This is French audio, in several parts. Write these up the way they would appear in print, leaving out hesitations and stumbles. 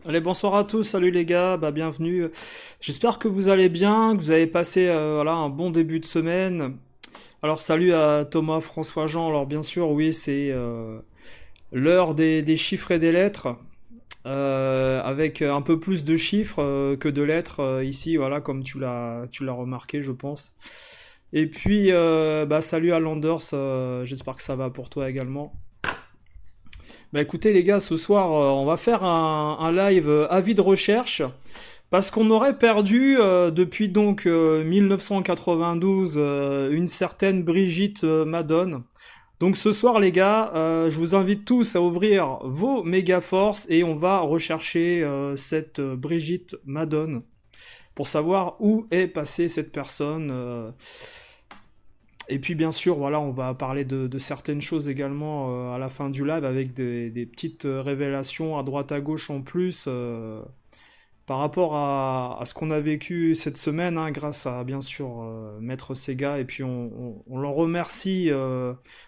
Allez, bonsoir à tous, salut les gars, bienvenue. J'espère que vous allez bien, que vous avez passé voilà, un bon début de semaine. Alors salut à Thomas, François, Jean. Alors bien sûr, oui, c'est l'heure des chiffres et des lettres, avec un peu plus de chiffres que de lettres ici, voilà, comme tu l'as remarqué, je pense. Et puis, salut à Landers, j'espère que ça va pour toi également. Bah écoutez les gars, ce soir on va faire un live avis de recherche parce qu'on aurait perdu depuis donc 1992 une certaine Brigitte Madone. Donc ce soir les gars, je vous invite tous à ouvrir vos méga forces et on va rechercher cette Brigitte Madone pour savoir où est passée cette personne. Et puis bien sûr, voilà, on va parler de certaines choses également à la fin du live avec des petites révélations à droite à gauche en plus par rapport à ce qu'on a vécu cette semaine, hein, grâce à bien sûr Maître Sega. Et puis on l'en remercie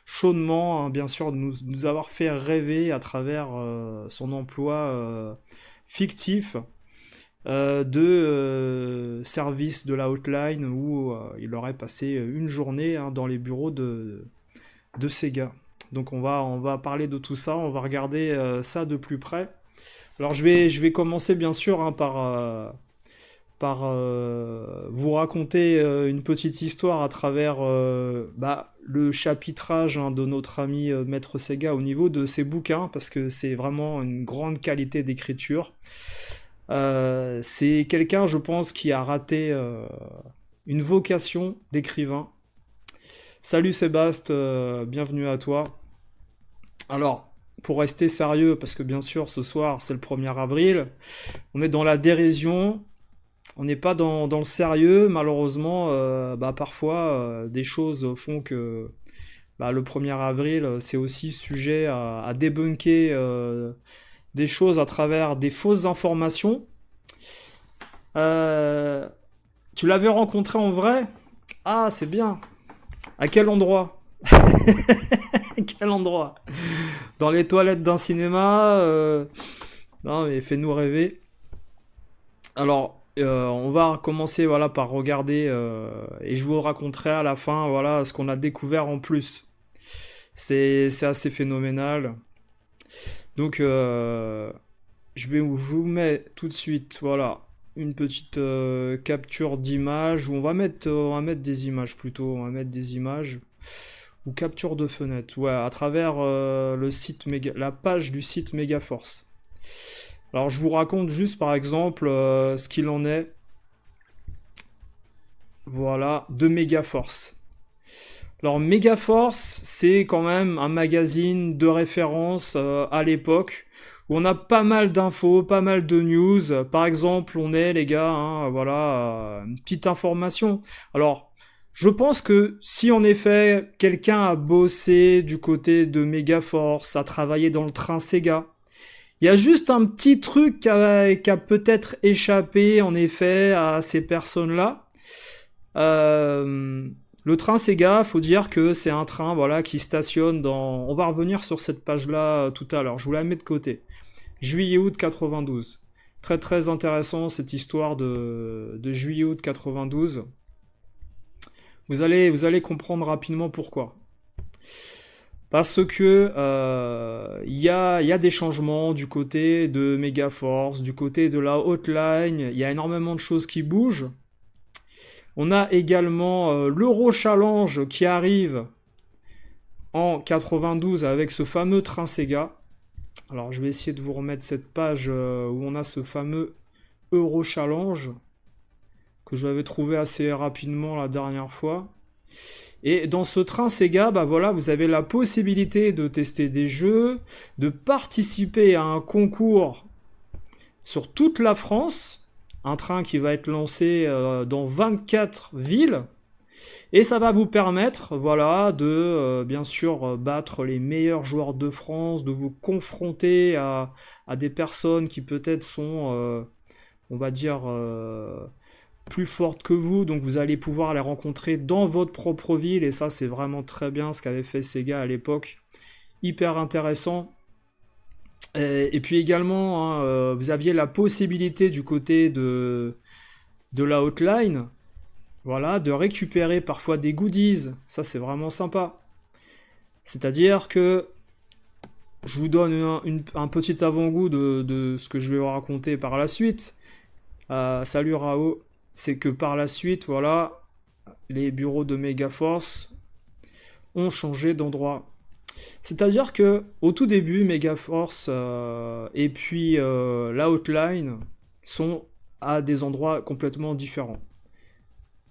chaudement, hein, bien sûr, de nous avoir fait rêver à travers son emploi fictif de service de la hotline où il aurait passé une journée hein, dans les bureaux de Sega. Donc on va parler de tout ça, on va regarder ça de plus près. Alors je vais commencer bien sûr hein, par vous raconter une petite histoire à travers le chapitrage hein, de notre ami Maître Sega au niveau de ses bouquins, parce que c'est vraiment une grande qualité d'écriture. C'est quelqu'un, je pense, qui a raté une vocation d'écrivain. Salut Sébastien, bienvenue à toi. Alors, pour rester sérieux, parce que bien sûr, ce soir, c'est le 1er avril, on est dans la dérision, on n'est pas dans le sérieux, malheureusement, parfois, des choses font que le 1er avril, c'est aussi sujet à débunker des choses à travers des fausses informations. Euh, Tu l'avais rencontré en vrai? Ah, c'est bien. À quel endroit? Quel endroit? Dans les toilettes d'un cinéma? Non, mais fais-nous rêver. Alors, on va commencer voilà, par regarder et je vous raconterai à la fin voilà, ce qu'on a découvert en plus. C'est assez phénoménal. Donc, je vous mets tout de suite voilà, une petite capture d'image où on va mettre des images plutôt. On va mettre des images. Ou capture de fenêtre, ouais, à travers la page du site Megaforce. Alors je vous raconte juste par exemple ce qu'il en est, voilà, de Megaforce. Alors Megaforce, c'est quand même un magazine de référence à l'époque où on a pas mal d'infos, pas mal de news. Par exemple, on est les gars, hein, voilà, une petite information. Alors je pense que si en effet quelqu'un a bossé du côté de Megaforce, a travaillé dans le train Sega, il y a juste un petit truc qui a peut-être échappé en effet à ces personnes-là. Euh, le train Sega, faut dire que c'est un train voilà qui stationne dans. On va revenir sur cette page-là tout à l'heure. Je vous la mets de côté. Juillet-août 92. Très très intéressant cette histoire de juillet-août 92. Vous allez comprendre rapidement pourquoi. Parce que il y a des changements du côté de Megaforce, du côté de la hotline, il y a énormément de choses qui bougent. On a également l'Euro Challenge qui arrive en 92 avec ce fameux train Sega. Alors je vais essayer de vous remettre cette page où on a ce fameux Euro Challenge que je l'avais trouvé assez rapidement la dernière fois. Et dans ce train Sega, voilà, vous avez la possibilité de tester des jeux, de participer à un concours sur toute la France, un train qui va être lancé dans 24 villes, et ça va vous permettre, voilà, de bien sûr battre les meilleurs joueurs de France, de vous confronter à des personnes qui peut-être sont, on va dire, plus fortes que vous, donc vous allez pouvoir les rencontrer dans votre propre ville, et ça c'est vraiment très bien ce qu'avait fait Sega à l'époque, hyper intéressant. Et puis également, hein, vous aviez la possibilité du côté de la hotline, voilà, de récupérer parfois des goodies. Ça, c'est vraiment sympa. C'est-à-dire que je vous donne un petit avant-goût de ce que je vais vous raconter par la suite. Salut Rao. C'est que par la suite, voilà, les bureaux de Megaforce ont changé d'endroit. C'est-à-dire que au tout début, Megaforce et puis la hotline sont à des endroits complètement différents.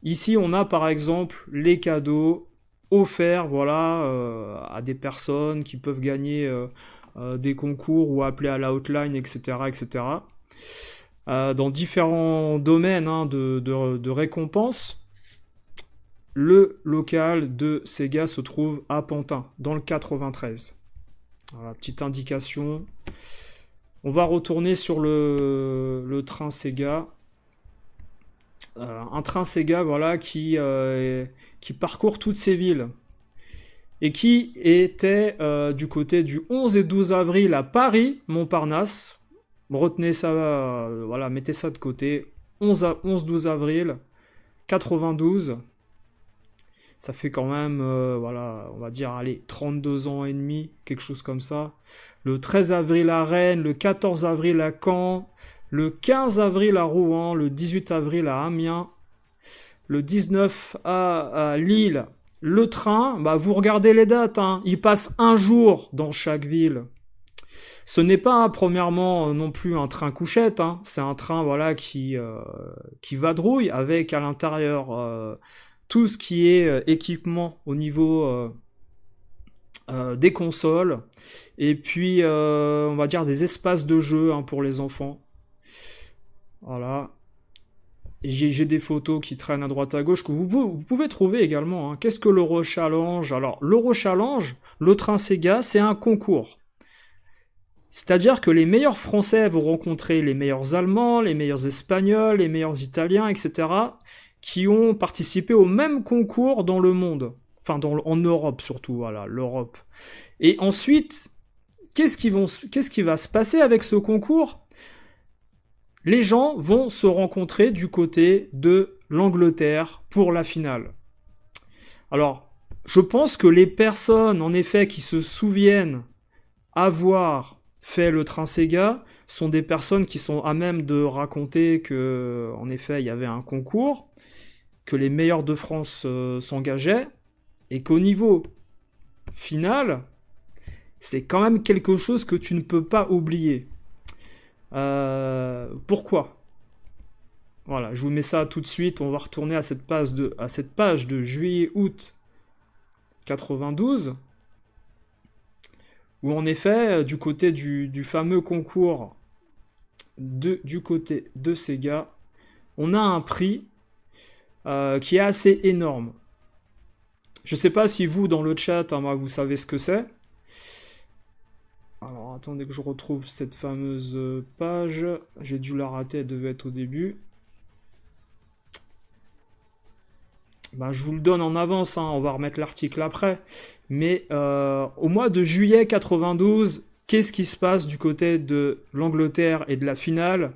Ici, on a par exemple les cadeaux offerts, voilà, à des personnes qui peuvent gagner des concours ou appeler à la hotline, etc., etc. Dans différents domaines, hein, de récompenses. Le local de Sega se trouve à Pantin, dans le 93. Voilà, petite indication. On va retourner sur le train Sega. Un train Sega, voilà, qui parcourt toutes ces villes. Et qui était du côté du 11 et 12 avril à Paris, Montparnasse. Retenez ça, voilà, mettez ça de côté. 11-12 avril 92. Ça fait quand même, voilà, on va dire, allez, 32 ans et demi, quelque chose comme ça. Le 13 avril à Rennes, le 14 avril à Caen, le 15 avril à Rouen, le 18 avril à Amiens, le 19 à Lille. Le train, bah vous regardez les dates, hein, il passe un jour dans chaque ville. Ce n'est pas, premièrement, non plus un train couchette, hein, c'est un train, voilà, qui vadrouille avec à l'intérieur tout ce qui est équipement au niveau des consoles, et puis on va dire des espaces de jeu, hein, pour les enfants. Voilà. J'ai des photos qui traînent à droite à gauche que vous pouvez trouver également, hein. Qu'est-ce que l'Euro Challenge? Alors, l'Euro Challenge, le train Sega, c'est un concours. C'est-à-dire que les meilleurs Français vont rencontrer les meilleurs Allemands, les meilleurs Espagnols, les meilleurs Italiens, etc., qui ont participé au même concours dans le monde. Enfin, en Europe surtout, voilà, l'Europe. Et ensuite, qu'est-ce qui va se passer avec ce concours? Les gens vont se rencontrer du côté de l'Angleterre pour la finale. Alors, je pense que les personnes, en effet, qui se souviennent avoir fait le train Sega sont des personnes qui sont à même de raconter que, en effet, il y avait un concours, que les meilleurs de France s'engageaient, et qu'au niveau final, c'est quand même quelque chose que tu ne peux pas oublier. Pourquoi? Voilà, je vous mets ça tout de suite. On va retourner à cette page de juillet-août 92, où en effet, du côté du fameux concours du côté de Sega, on a un prix qui est assez énorme. Je sais pas si vous, dans le chat, hein, vous savez ce que c'est. Alors, attendez que je retrouve cette fameuse page. J'ai dû la rater, elle devait être au début. Ben, je vous le donne en avance, hein, on va remettre l'article après. Mais au mois de juillet 92, qu'est-ce qui se passe du côté de l'Angleterre et de la finale?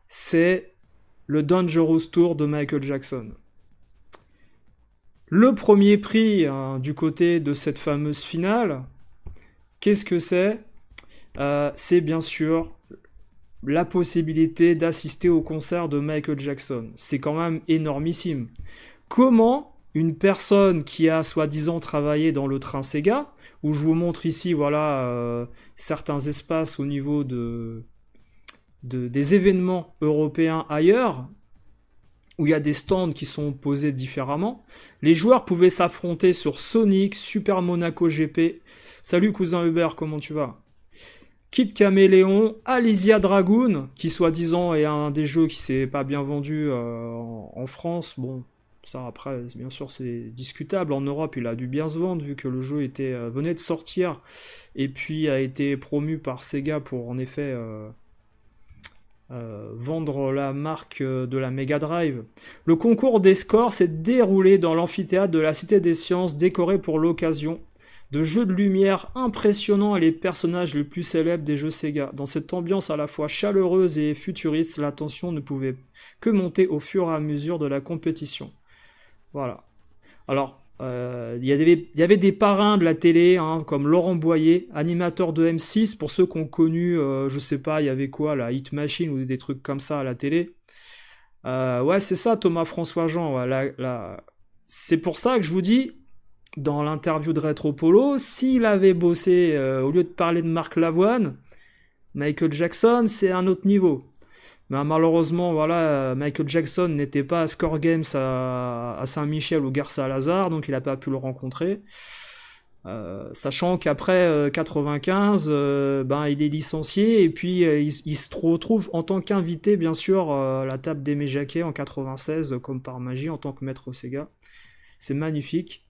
C'est le Dangerous Tour de Michael Jackson. Le premier prix, hein, du côté de cette fameuse finale, qu'est-ce que c'est? C'est bien sûr la possibilité d'assister au concert de Michael Jackson. C'est quand même énormissime. Comment une personne qui a soi-disant travaillé dans le train Sega, où je vous montre ici, voilà, certains espaces au niveau des événements européens ailleurs, où il y a des stands qui sont posés différemment, les joueurs pouvaient s'affronter sur Sonic, Super Monaco GP. Salut cousin Hubert, comment tu vas? Kid Caméléon, Alysia Dragoon, qui soi-disant est un des jeux qui s'est pas bien vendu en France. Bon, ça après, bien sûr, c'est discutable. En Europe, il a dû bien se vendre vu que le jeu venait de sortir et puis a été promu par Sega pour en effet vendre la marque de la Mega Drive. Le concours des scores s'est déroulé dans l'amphithéâtre de la Cité des Sciences, décoré pour l'occasion de jeux de lumière impressionnants et les personnages les plus célèbres des jeux Sega. Dans cette ambiance à la fois chaleureuse et futuriste, la tension ne pouvait que monter au fur et à mesure de la compétition. Voilà. Alors, il y avait des parrains de la télé, hein, comme Laurent Boyer, animateur de M6, pour ceux qui ont connu, je sais pas, il y avait quoi, la Hit Machine ou des trucs comme ça à la télé. Ouais, c'est ça, Thomas François Jean. Ouais, c'est pour ça que je vous dis, dans l'interview de Retro Polo, s'il avait bossé, au lieu de parler de Marc Lavoine, Michael Jackson, c'est un autre niveau. Mais malheureusement, voilà, Michael Jackson n'était pas à Score Games à Saint-Michel ou Gare Saint-Lazare, donc il n'a pas pu le rencontrer. Sachant qu'après 95, ben il est licencié et puis il se retrouve en tant qu'invité, bien sûr, à la table d'Aimé Jacquet en 96, comme par magie, en tant que maître Sega. C'est magnifique.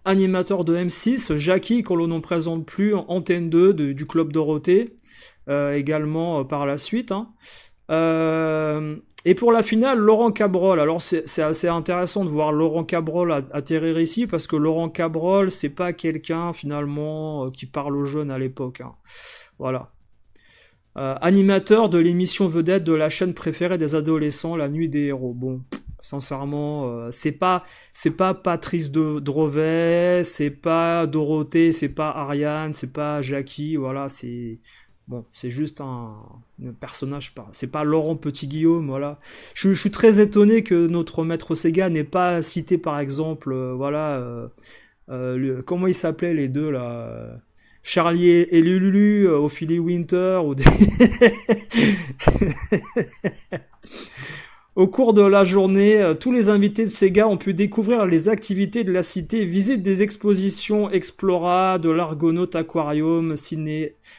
Animateur de M6, Jackie, qu'on l'on ne présente plus, en Antenne 2 du Club Dorothée, également par la suite. Hein. Et pour la finale, Laurent Cabrol. Alors c'est assez intéressant de voir Laurent Cabrol atterrir ici, parce que Laurent Cabrol, c'est pas quelqu'un finalement qui parle aux jeunes à l'époque. Hein. Voilà. Animateur de l'émission vedette de la chaîne préférée des adolescents, La Nuit des Héros. Bon, sincèrement, c'est pas Patrice Drevet, c'est pas Dorothée, c'est pas Ariane, c'est pas Jackie, voilà, c'est bon, c'est juste un personnage, c'est pas Laurent Petit-Guillaume, voilà. Je suis très étonné que notre maître Sega n'ait pas cité par exemple, voilà, comment ils s'appelaient les deux là, Charlie et Lulu, Ophélie Winter ou des Au cours de la journée, tous les invités de Sega ont pu découvrir les activités de la cité, visite des expositions Explora, de l'Argonaut Aquarium,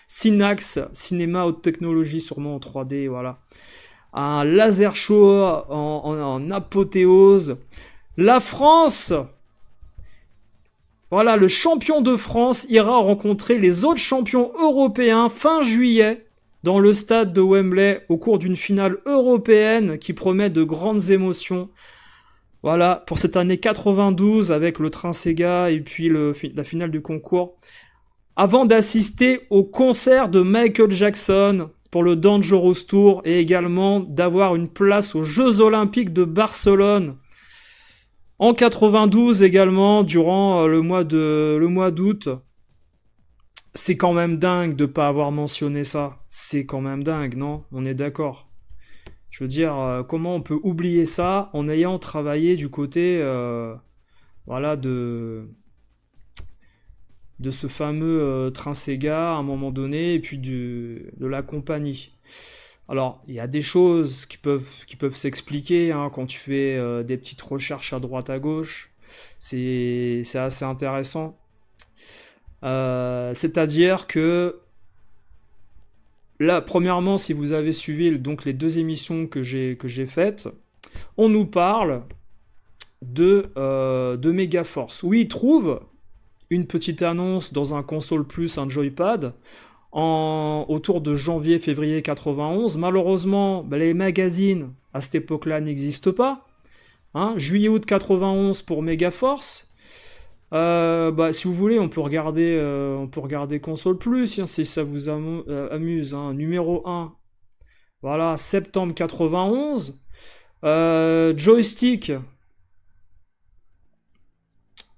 Synax, cinéma haute technologie sûrement en 3D, voilà. Un laser show en apothéose. La France, voilà, le champion de France ira rencontrer les autres champions européens fin juillet dans le stade de Wembley au cours d'une finale européenne qui promet de grandes émotions. Voilà, pour cette année 92 avec le train Sega et puis la finale du concours. Avant d'assister au concert de Michael Jackson pour le Dangerous Tour et également d'avoir une place aux Jeux Olympiques de Barcelone. En 92 également, durant le mois d'août. C'est quand même dingue de pas avoir mentionné ça. C'est quand même dingue, non? On est d'accord. Je veux dire, comment on peut oublier ça en ayant travaillé du côté, voilà, de ce fameux train Sega à un moment donné et puis de la compagnie. Alors, il y a des choses qui peuvent s'expliquer hein, quand tu fais des petites recherches à droite à gauche. C'est assez intéressant. C'est-à-dire que là, premièrement, si vous avez suivi donc les deux émissions que j'ai faites, on nous parle de Megaforce, où ils trouvent une petite annonce dans un console plus, un joypad, autour de janvier-février 91. Malheureusement, les magazines à cette époque-là n'existent pas. Hein, juillet-août 91 pour Megaforce. Si vous voulez, on peut regarder console plus, hein, si ça vous amuse. Hein. Numéro 1, voilà, septembre 91. Joystick.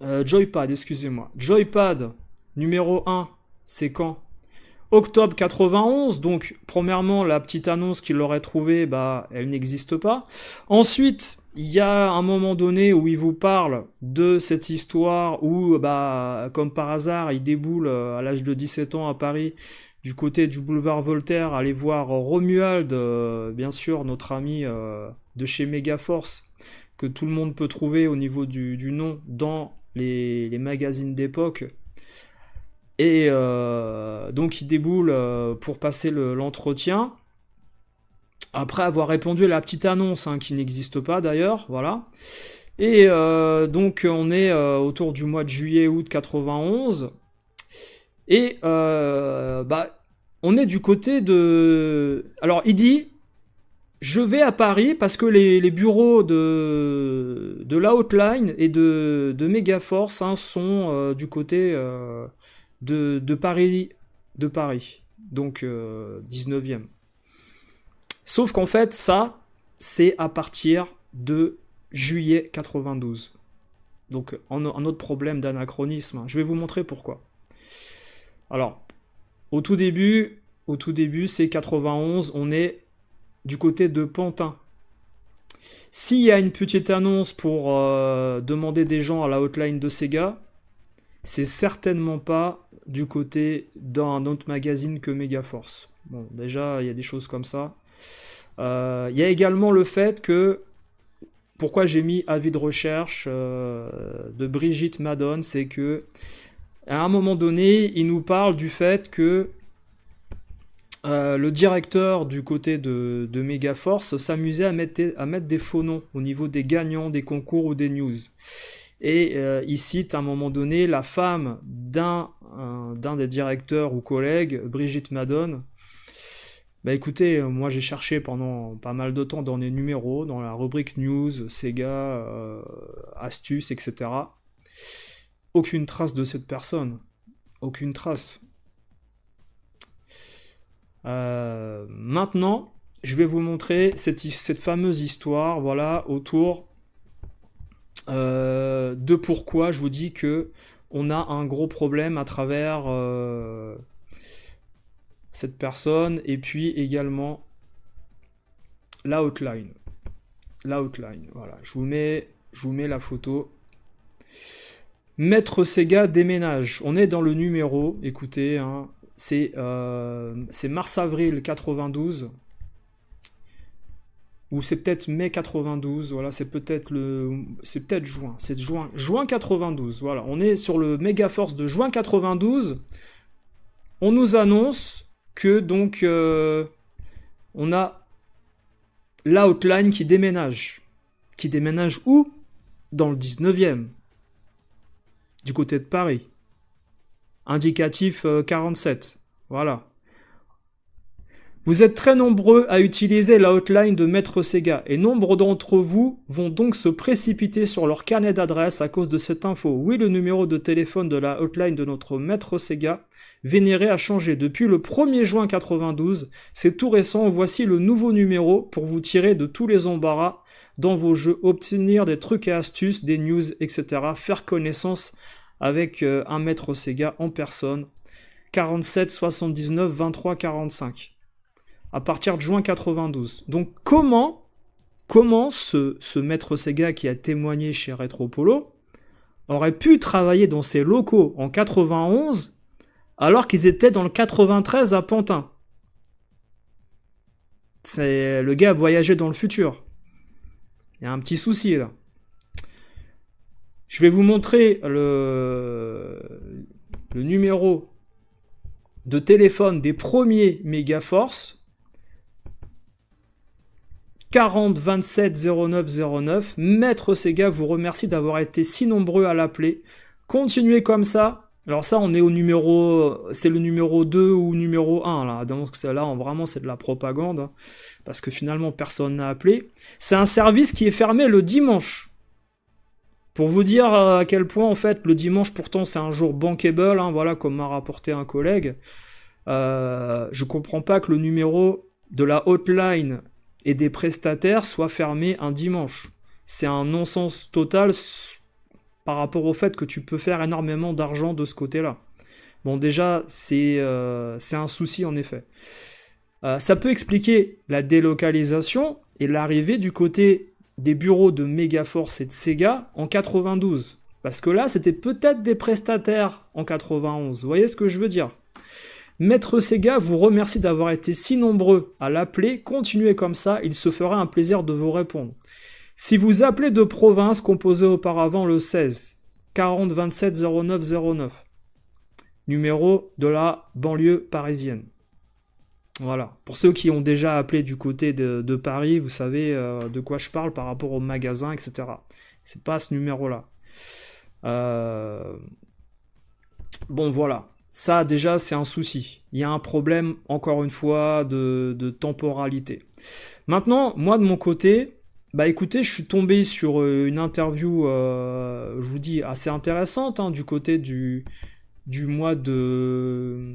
Joypad, excusez-moi. Joypad, numéro 1, c'est quand? Octobre 91, donc premièrement la petite annonce qu'il aurait trouvée, elle n'existe pas. Ensuite, il y a un moment donné où il vous parle de cette histoire où, comme par hasard, il déboule à l'âge de 17 ans à Paris, du côté du boulevard Voltaire, aller voir Romuald, bien sûr, notre ami de chez Megaforce, que tout le monde peut trouver au niveau du nom dans les magazines d'époque. Et donc il déboule pour passer l'entretien, après avoir répondu à la petite annonce, hein, qui n'existe pas d'ailleurs, voilà. Et donc on est autour du mois de juillet-août 91, et on est du côté de... Alors il dit, Je vais à Paris parce que les bureaux de la Hotline et de Megaforce, hein, sont du côté de Paris, de Paris, donc 19e. Sauf qu'en fait, ça, c'est à partir de juillet 92. Donc un autre problème d'anachronisme. Je vais vous montrer pourquoi. Alors, au tout début, c'est 91, on est du côté de Pantin. S'il y a une petite annonce pour demander des gens à la hotline de Sega, c'est certainement pas du côté d'un autre magazine que Megaforce. Bon, déjà, il y a des choses comme ça. Il y a également le fait que, pourquoi j'ai mis avis de recherche de Brigitte Madone, c'est que à un moment donné, il nous parle du fait que le directeur du côté de Megaforce s'amusait à mettre des faux noms au niveau des gagnants des concours ou des news. Et il cite à un moment donné la femme d'un des directeurs ou collègues, Brigitte Madone. Bah écoutez, moi j'ai cherché pendant pas mal de temps dans les numéros, dans la rubrique news, Sega, astuces, etc. Aucune trace de cette personne. Aucune trace. Maintenant, je vais vous montrer cette fameuse histoire, voilà, autour de pourquoi je vous dis que on a un gros problème à travers cette personne, et puis également la hotline. La hotline, voilà. Je vous mets la photo. Maître Sega déménage. On est dans le numéro, écoutez, hein, c'est mars-avril 92. Ou c'est peut-être mai 92, voilà, c'est peut-être juin, c'est juin 92, voilà, on est sur le Megaforce de juin 92, on nous annonce que donc on a la hotline qui déménage où? Dans le 19e, du côté de Paris, indicatif 47, voilà. Vous êtes très nombreux à utiliser la hotline de Maître Sega, et nombre d'entre vous vont donc se précipiter sur leur carnet d'adresse à cause de cette info. Oui, le numéro de téléphone de la hotline de notre Maître Sega vénéré a changé. Depuis le 1er juin 92, c'est tout récent, voici le nouveau numéro pour vous tirer de tous les embarras dans vos jeux, obtenir des trucs et astuces, des news, etc. Faire connaissance avec un Maître Sega en personne. 47 79 23 45. À partir de juin 92. Donc comment ce Maître Sega qui a témoigné chez Retropolo aurait pu travailler dans ses locaux en 91 alors qu'ils étaient dans le 93 à Pantin? C'est le gars a voyagé dans le futur. Il y a un petit souci là. Je vais vous montrer le numéro de téléphone des premiers Megaforce. 40 27 09 09. Maître Sega vous remercie d'avoir été si nombreux à l'appeler. Continuez comme ça. Alors ça, on est au numéro, c'est le numéro 2 ou numéro 1 là. Donc là, vraiment, c'est de la propagande, hein, parce que finalement, personne n'a appelé. C'est un service qui est fermé le dimanche. Pour vous dire à quel point, en fait, le dimanche, pourtant, c'est un jour bankable, hein, voilà, comme m'a rapporté un collègue. Je comprends pas que le numéro de la hotline et des prestataires soit fermé un dimanche. C'est un non-sens total par rapport au fait que tu peux faire énormément d'argent de ce côté-là. Bon, déjà, c'est un souci en effet. Ça peut expliquer la délocalisation et l'arrivée du côté des bureaux de Megaforce et de Sega en 92. Parce que là, c'était peut-être des prestataires en 91. Vous voyez ce que je veux dire ? Maître Sega vous remercie d'avoir été si nombreux à l'appeler. Continuez comme ça, il se fera un plaisir de vous répondre. Si vous appelez de province, composez auparavant le 16 40 27 09 09. Numéro de la banlieue parisienne. Voilà. Pour ceux qui ont déjà appelé du côté de Paris, vous savez de quoi je parle par rapport au magasin, etc. C'est pas ce numéro-là. Bon, voilà. Ça, déjà, c'est un souci. Il y a un problème, encore une fois, de temporalité. Maintenant, moi, de mon côté, bah écoutez, je suis tombé sur une interview, je vous dis, assez intéressante, hein, du côté du mois de...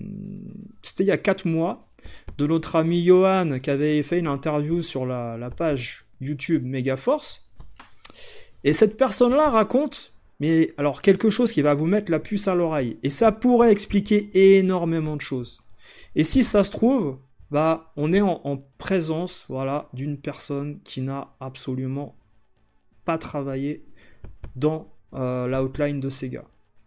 C'était il y a 4 mois, de notre ami Johan, qui avait fait une interview sur la page YouTube Megaforce. Et cette personne-là raconte, mais alors quelque chose qui va vous mettre la puce à l'oreille. Et ça pourrait expliquer énormément de choses. Et si ça se trouve, bah, on est en présence, voilà, d'une personne qui n'a absolument pas travaillé dans la outline de Sega.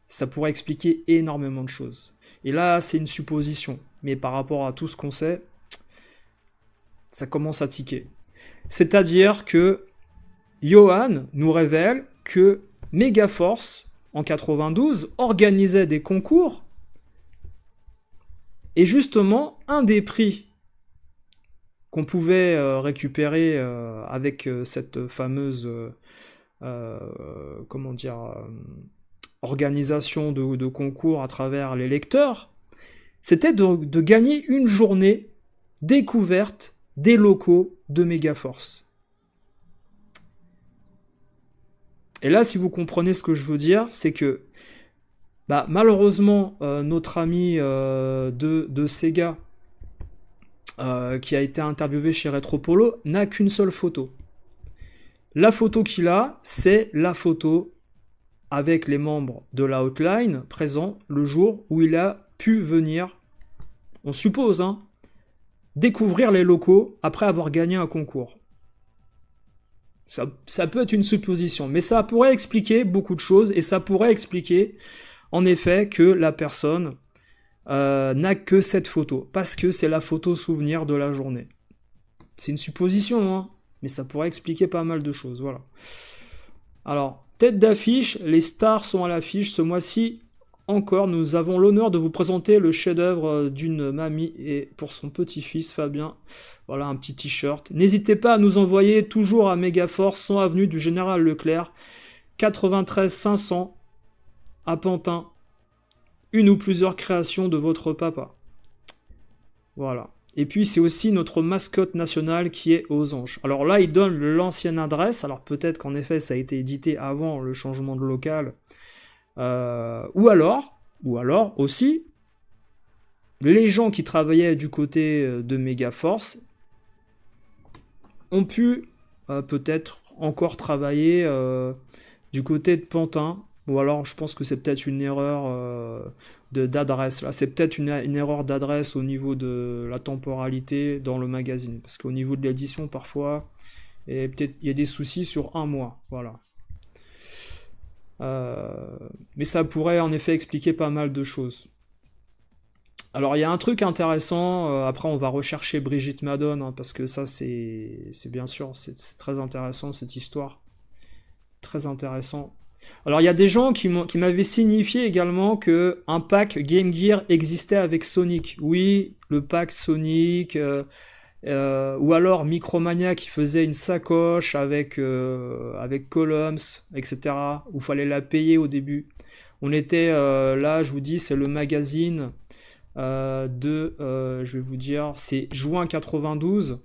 Ça pourrait expliquer énormément de choses. Et là, c'est une supposition. Mais par rapport à tout ce qu'on sait, ça commence à tiquer. C'est-à-dire que Johan nous révèle que Megaforce, en 92, organisait des concours. Et justement, un des prix qu'on pouvait récupérer avec cette fameuse comment dire, organisation de concours à travers les lecteurs, c'était de gagner une journée découverte des locaux de Megaforce. Et là, si vous comprenez ce que je veux dire, c'est que bah, malheureusement, notre ami de Sega, qui a été interviewé chez Retropolo, n'a qu'une seule photo. La photo qu'il a, c'est la photo avec les membres de la hotline présents le jour où il a pu venir, on suppose, hein, découvrir les locaux après avoir gagné un concours. Ça peut être une supposition, mais ça pourrait expliquer beaucoup de choses, et ça pourrait expliquer, en effet, que la personne n'a que cette photo, parce que c'est la photo souvenir de la journée. C'est une supposition, hein, mais ça pourrait expliquer pas mal de choses, voilà. Alors, tête d'affiche, les stars sont à l'affiche. Ce mois-ci, encore, nous avons l'honneur de vous présenter le chef-d'œuvre d'une mamie et pour son petit-fils Fabien. Voilà un petit t-shirt. N'hésitez pas à nous envoyer toujours à Megaforce, 100 avenue du Général Leclerc, 93 500 à Pantin. Une ou plusieurs créations de votre papa. Voilà. Et puis c'est aussi notre mascotte nationale qui est aux anges. Alors là, il donne l'ancienne adresse. Alors peut-être qu'en effet, ça a été édité avant le changement de local. Ou alors aussi, les gens qui travaillaient du côté de Megaforce ont pu peut-être encore travailler du côté de Pantin. Ou alors je pense que c'est peut-être une erreur d'adresse. Là, c'est peut-être une erreur d'adresse au niveau de la temporalité dans le magazine. Parce qu'au niveau de l'édition, parfois, peut-être il y a des soucis sur un mois. Voilà. Mais ça pourrait en effet expliquer pas mal de choses. Alors il y a un truc intéressant, après on va rechercher Brigitte Madone, hein, parce que ça c'est bien sûr, c'est très intéressant cette histoire. Très intéressant. Alors il y a des gens qui m'avaient signifié également que un pack Game Gear existait avec Sonic. Oui, le pack Sonic, ou alors Micromania qui faisait une sacoche avec Columns, etc. Où fallait la payer au début. On était là, je vous dis, c'est le magazine je vais vous dire, c'est juin 92.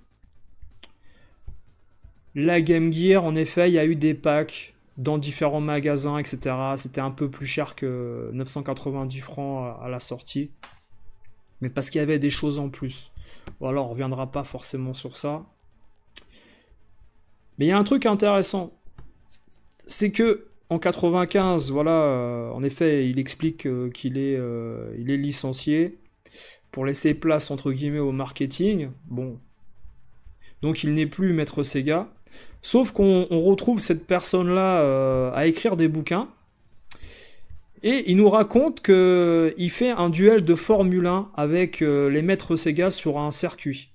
La Game Gear, en effet, il y a eu des packs dans différents magasins, etc. C'était un peu plus cher que 990 francs à la sortie. Mais parce qu'il y avait des choses en plus. Bon, alors, on reviendra pas forcément sur ça. Mais il y a un truc intéressant. C'est que, en 95, voilà, en effet, il explique qu'il est licencié pour laisser place, entre guillemets, au marketing. Bon. Donc, il n'est plus maître Sega. Sauf qu'on retrouve cette personne-là à écrire des bouquins. Et il nous raconte qu'il fait un duel de Formule 1 avec les maîtres Sega sur un circuit.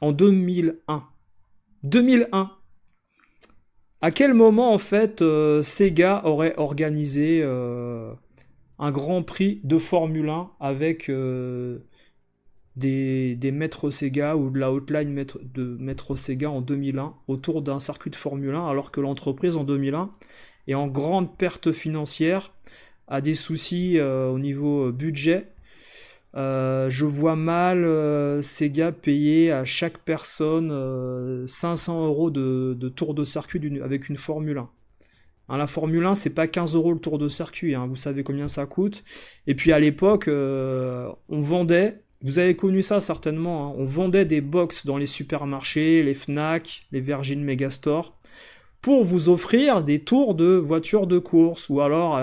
En 2001. 2001. À quel moment, en fait, Sega aurait organisé un grand prix de Formule 1 avec des maîtres Sega ou de la hotline de maîtres Sega en 2001 autour d'un circuit de Formule 1, alors que l'entreprise en 2001 est en grande perte financière, a des soucis au niveau budget, Je vois mal Sega payer à chaque personne 500 euros de tour de circuit avec une Formule 1. Hein, la Formule 1, c'est pas 15 euros le tour de circuit, hein, vous savez combien ça coûte. Et puis à l'époque, on vendait, vous avez connu ça certainement, hein, on vendait des box dans les supermarchés, les Fnac, les Virgin Megastore, pour vous offrir des tours de voitures de course, ou alors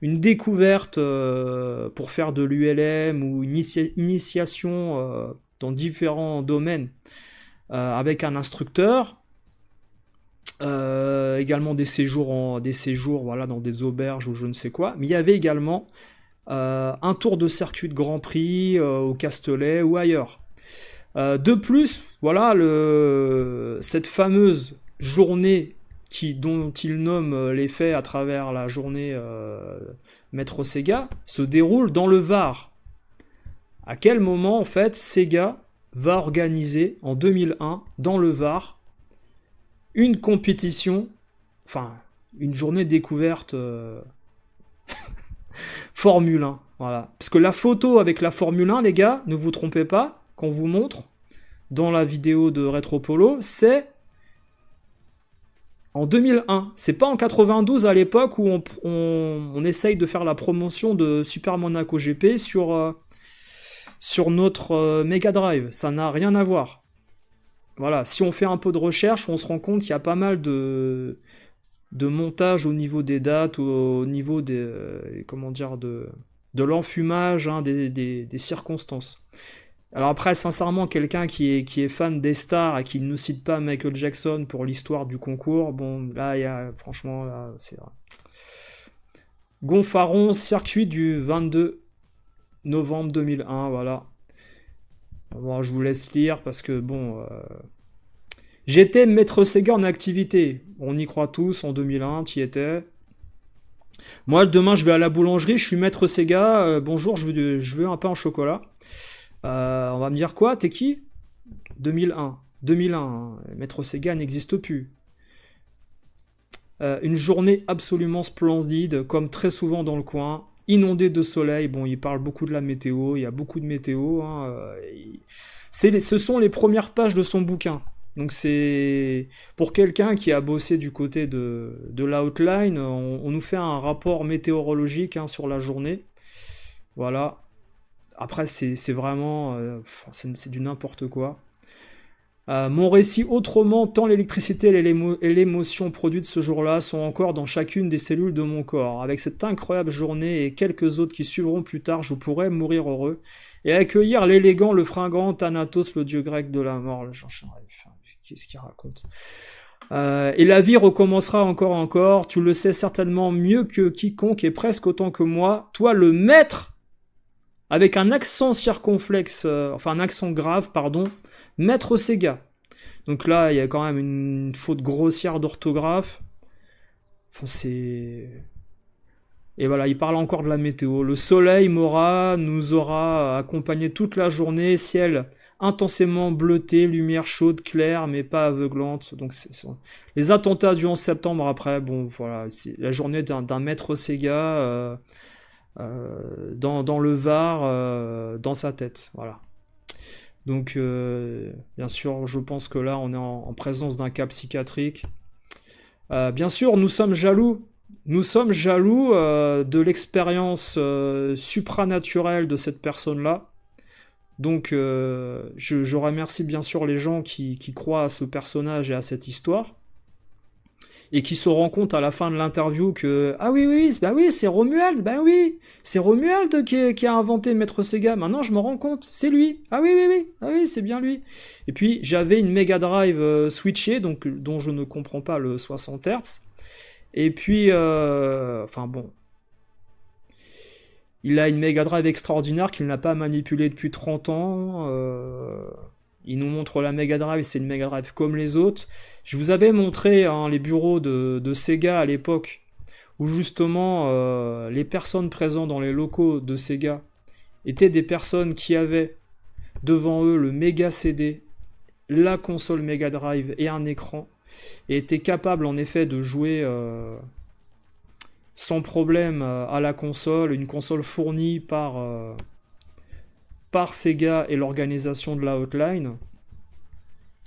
une découverte pour faire de l'ULM ou une initiation dans différents domaines avec un instructeur. Également des séjours voilà, dans des auberges ou je ne sais quoi. Mais il y avait également un tour de circuit de Grand Prix au Castellet ou ailleurs. De plus, voilà, cette fameuse journée dont il nomme les faits à travers la journée Maître Sega se déroule dans le Var. À quel moment, en fait, Sega va organiser en 2001 dans le Var une compétition, enfin, une journée découverte Formule 1, voilà. Parce que la photo avec la Formule 1, les gars, ne vous trompez pas, qu'on vous montre dans la vidéo de Retropolo, c'est en 2001. C'est pas en 92 à l'époque où on essaye de faire la promotion de Super Monaco GP sur notre Mega Drive. Ça n'a rien à voir. Voilà, si on fait un peu de recherche, on se rend compte qu'il y a pas mal de montage au niveau des dates, au niveau des comment dire de l'enfumage, hein, des circonstances. Alors après, sincèrement, quelqu'un qui est fan des stars et qui ne cite pas Michael Jackson pour l'histoire du concours, bon, là, il y a, franchement, là, c'est vrai. Gonfaron, circuit du 22 novembre 2001, voilà. Bon, je vous laisse lire parce que, bon... J'étais maître Sega en activité. On y croit tous, en 2001, t'y étais. Moi, demain, je vais à la boulangerie, je suis maître Sega. Bonjour, je veux un pain au chocolat. On va me dire quoi? T'es qui? 2001. 2001, hein. Maître Sega n'existe plus. Une journée absolument splendide, comme très souvent dans le coin. Inondé de soleil. Bon, il parle beaucoup de la météo. Il y a beaucoup de météo. Hein. Ce sont les premières pages de son bouquin. Donc c'est pour quelqu'un qui a bossé du côté de l'outline, on nous fait un rapport météorologique hein, sur la journée. Voilà. Après c'est vraiment c'est du n'importe quoi. Mon récit autrement, tant l'électricité et l'émotion produites ce jour-là sont encore dans chacune des cellules de mon corps. Avec cette incroyable journée et quelques autres qui suivront plus tard, je pourrais mourir heureux et accueillir l'élégant, le fringant Thanatos, le dieu grec de la mort. Qu'est-ce qu'il raconte? Et la vie recommencera encore. Tu le sais certainement mieux que quiconque et presque autant que moi. Toi, le maître, avec un accent circonflexe, enfin un accent grave, pardon, maître Sega. Donc là, il y a quand même une faute grossière d'orthographe. Enfin, c'est... Et voilà, il parle encore de la météo. Le soleil nous aura accompagné toute la journée, ciel intensément bleuté, lumière chaude, claire, mais pas aveuglante. Donc les attentats du 11 septembre après, bon voilà, c'est la journée d'un maître Sega dans le Var, dans sa tête, voilà. Donc bien sûr, je pense que là on est en présence d'un cas psychiatrique. Bien sûr, nous sommes jaloux. Nous sommes jaloux de l'expérience supranaturelle de cette personne-là. Donc je remercie bien sûr les gens qui croient à ce personnage et à cette histoire. Et qui se rendent compte à la fin de l'interview que ah oui, c'est Romuald, bah oui, c'est Romuald qui a inventé Maître Sega. Maintenant je me rends compte, c'est lui. Ah oui, c'est bien lui. Et puis j'avais une Mega Drive switchée, donc dont je ne comprends pas le 60 Hz. Et puis enfin bon, il a une Mega Drive extraordinaire qu'il n'a pas manipulée depuis 30 ans. Il nous montre la Mega Drive, c'est une Mega Drive comme les autres. Je vous avais montré hein, les bureaux de Sega à l'époque, où justement les personnes présentes dans les locaux de Sega étaient des personnes qui avaient devant eux le Mega CD, la console Mega Drive et un écran, et étaient capables en effet de jouer sans problème à la console, une console fournie par par Sega et l'organisation de la hotline.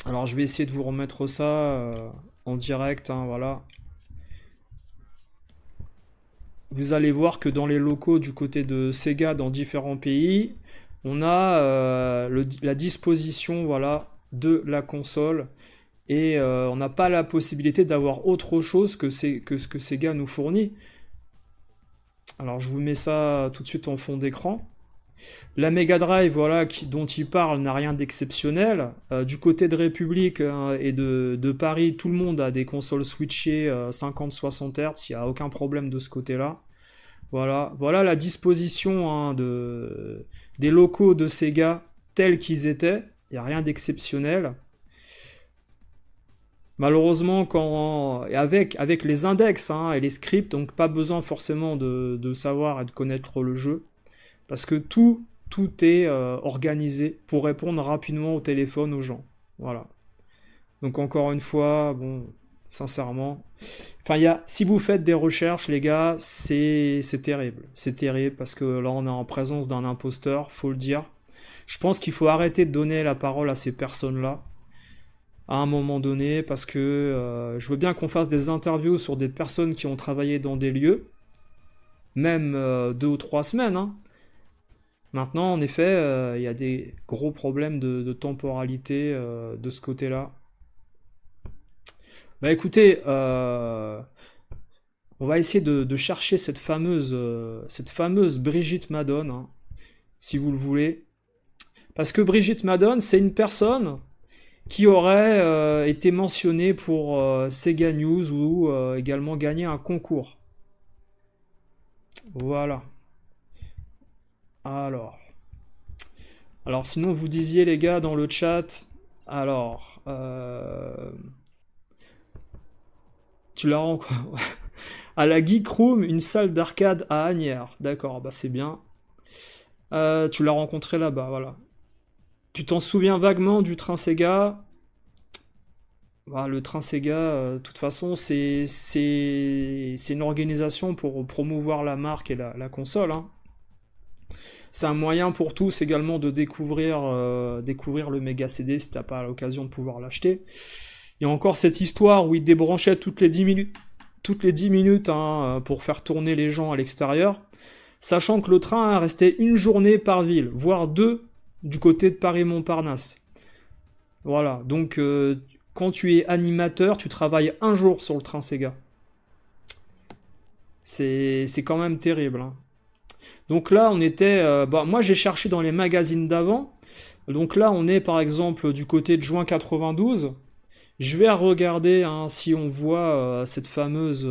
Alors je vais essayer de vous remettre ça en direct, hein, voilà. Vous allez voir que dans les locaux du côté de Sega dans différents pays, on a la disposition, voilà, de la console et on n'a pas la possibilité d'avoir autre chose que ce que Sega nous fournit. Alors je vous mets ça tout de suite en fond d'écran. La Mega Drive, voilà, dont il parle, n'a rien d'exceptionnel. Du côté de République et de Paris, tout le monde a des consoles switchées 50-60 Hz, il n'y a aucun problème de ce côté-là. Voilà, voilà la disposition hein, des locaux de Sega tels qu'ils étaient. Il n'y a rien d'exceptionnel. Malheureusement, avec les index hein, et les scripts, donc pas besoin forcément de savoir et de connaître le jeu. Parce que tout est organisé pour répondre rapidement au téléphone aux gens. Voilà. Donc encore une fois, bon, sincèrement. Enfin, si vous faites des recherches, les gars, c'est terrible. C'est terrible parce que là, on est en présence d'un imposteur, faut le dire. Je pense qu'il faut arrêter de donner la parole à ces personnes-là à un moment donné parce que je veux bien qu'on fasse des interviews sur des personnes qui ont travaillé dans des lieux, même 2 ou 3 semaines, hein. Maintenant, en effet, il y a des gros problèmes de temporalité de ce côté-là. Bah écoutez, on va essayer de chercher cette fameuse Brigitte Madone, hein, si vous le voulez. Parce que Brigitte Madone, c'est une personne qui aurait été mentionnée pour Sega News ou également gagné un concours. Voilà. Alors sinon vous disiez les gars dans le chat, alors tu la rends quoi à la Geek Room, une salle d'arcade à Asnières. D'accord, bah c'est bien. Tu l'as rencontré là-bas, voilà. Tu t'en souviens vaguement du train Sega? Bah, le train Sega, de toute façon, c'est une organisation pour promouvoir la marque et la console, hein. C'est un moyen pour tous également de découvrir le Mega CD si t'as pas l'occasion de pouvoir l'acheter. Il y a encore cette histoire où ils débranchaient toutes les 10 minutes hein, pour faire tourner les gens à l'extérieur, sachant que le train restait une journée par ville, voire 2 du côté de Paris-Montparnasse. Voilà, donc quand tu es animateur, tu travailles un jour sur le train Sega. C'est quand même terrible, hein. Donc là, on était... moi, j'ai cherché dans les magazines d'avant. Donc là, on est par exemple du côté de juin 92. Je vais regarder hein, si on voit cette fameuse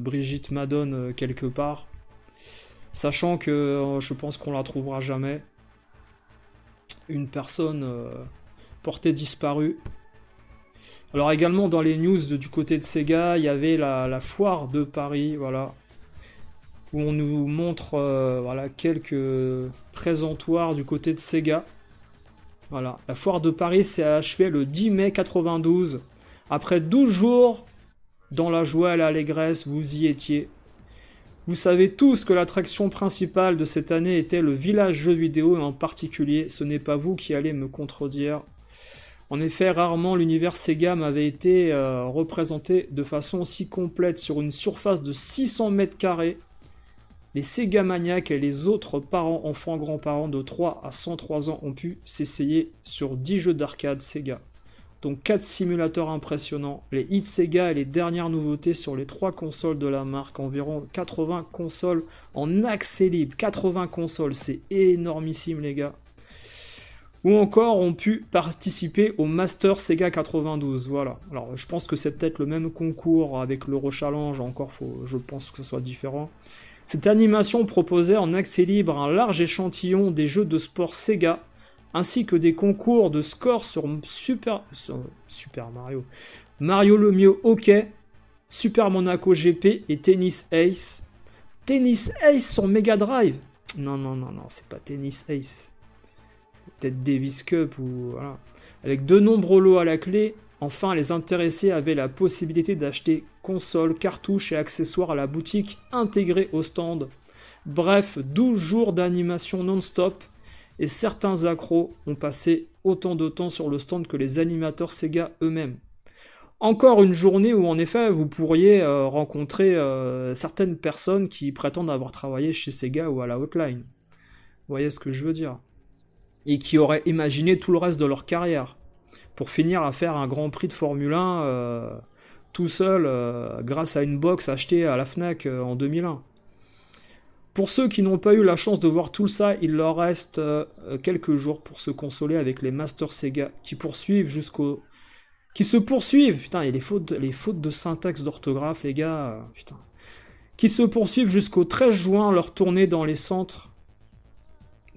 Brigitte Madone quelque part. Sachant que je pense qu'on la trouvera jamais. Une personne portée disparue. Alors également dans les news du côté de Sega, il y avait la foire de Paris, voilà. Où on nous montre voilà, quelques présentoirs du côté de Sega. Voilà, la foire de Paris s'est achevée le 10 mai 92. Après 12 jours, dans la joie et l'allégresse, vous y étiez. Vous savez tous que l'attraction principale de cette année était le village jeux vidéo et en particulier, ce n'est pas vous qui allez me contredire. En effet, rarement l'univers Sega m'avait été représenté de façon aussi complète sur une surface de 600 mètres carrés. Les Sega maniaques et les autres parents, enfants, grands-parents de 3 à 103 ans ont pu s'essayer sur 10 jeux d'arcade Sega. Donc 4 simulateurs impressionnants, les hits Sega et les dernières nouveautés sur les 3 consoles de la marque, environ 80 consoles en accès libre. 80 consoles, c'est énormissime les gars. Ou encore ont pu participer au Master Sega 92, voilà. Alors je pense que c'est peut-être le même concours avec l'Euro Challenge, encore je pense que ce soit différent. Cette animation proposait en accès libre un large échantillon des jeux de sport Sega, ainsi que des concours de scores sur Super Mario, Mario Lemieux Hockey, Super Monaco GP et Tennis Ace. Tennis Ace sur Mega Drive? Non, c'est pas Tennis Ace. Peut-être Davis Cup ou voilà. Avec de nombreux lots à la clé, enfin les intéressés avaient la possibilité d'acheter consoles, cartouches et accessoires à la boutique intégrée au stand, Bref, 12 jours d'animation non-stop, et certains accros ont passé autant de temps sur le stand que les animateurs Sega eux-mêmes. Encore une journée où en effet vous pourriez rencontrer certaines personnes qui prétendent avoir travaillé chez Sega ou à la Hotline. Vous voyez ce que je veux dire? Et qui auraient imaginé tout le reste de leur carrière pour finir à faire un Grand Prix de Formule 1 tout seul grâce à une box achetée à la Fnac en 2001. Pour ceux qui n'ont pas eu la chance de voir tout ça, il leur reste quelques jours pour se consoler avec les Master Sega qui se poursuivent, putain, et les fautes de syntaxe, d'orthographe, les gars, putain, qui se poursuivent jusqu'au 13 juin leur tournée dans les centres.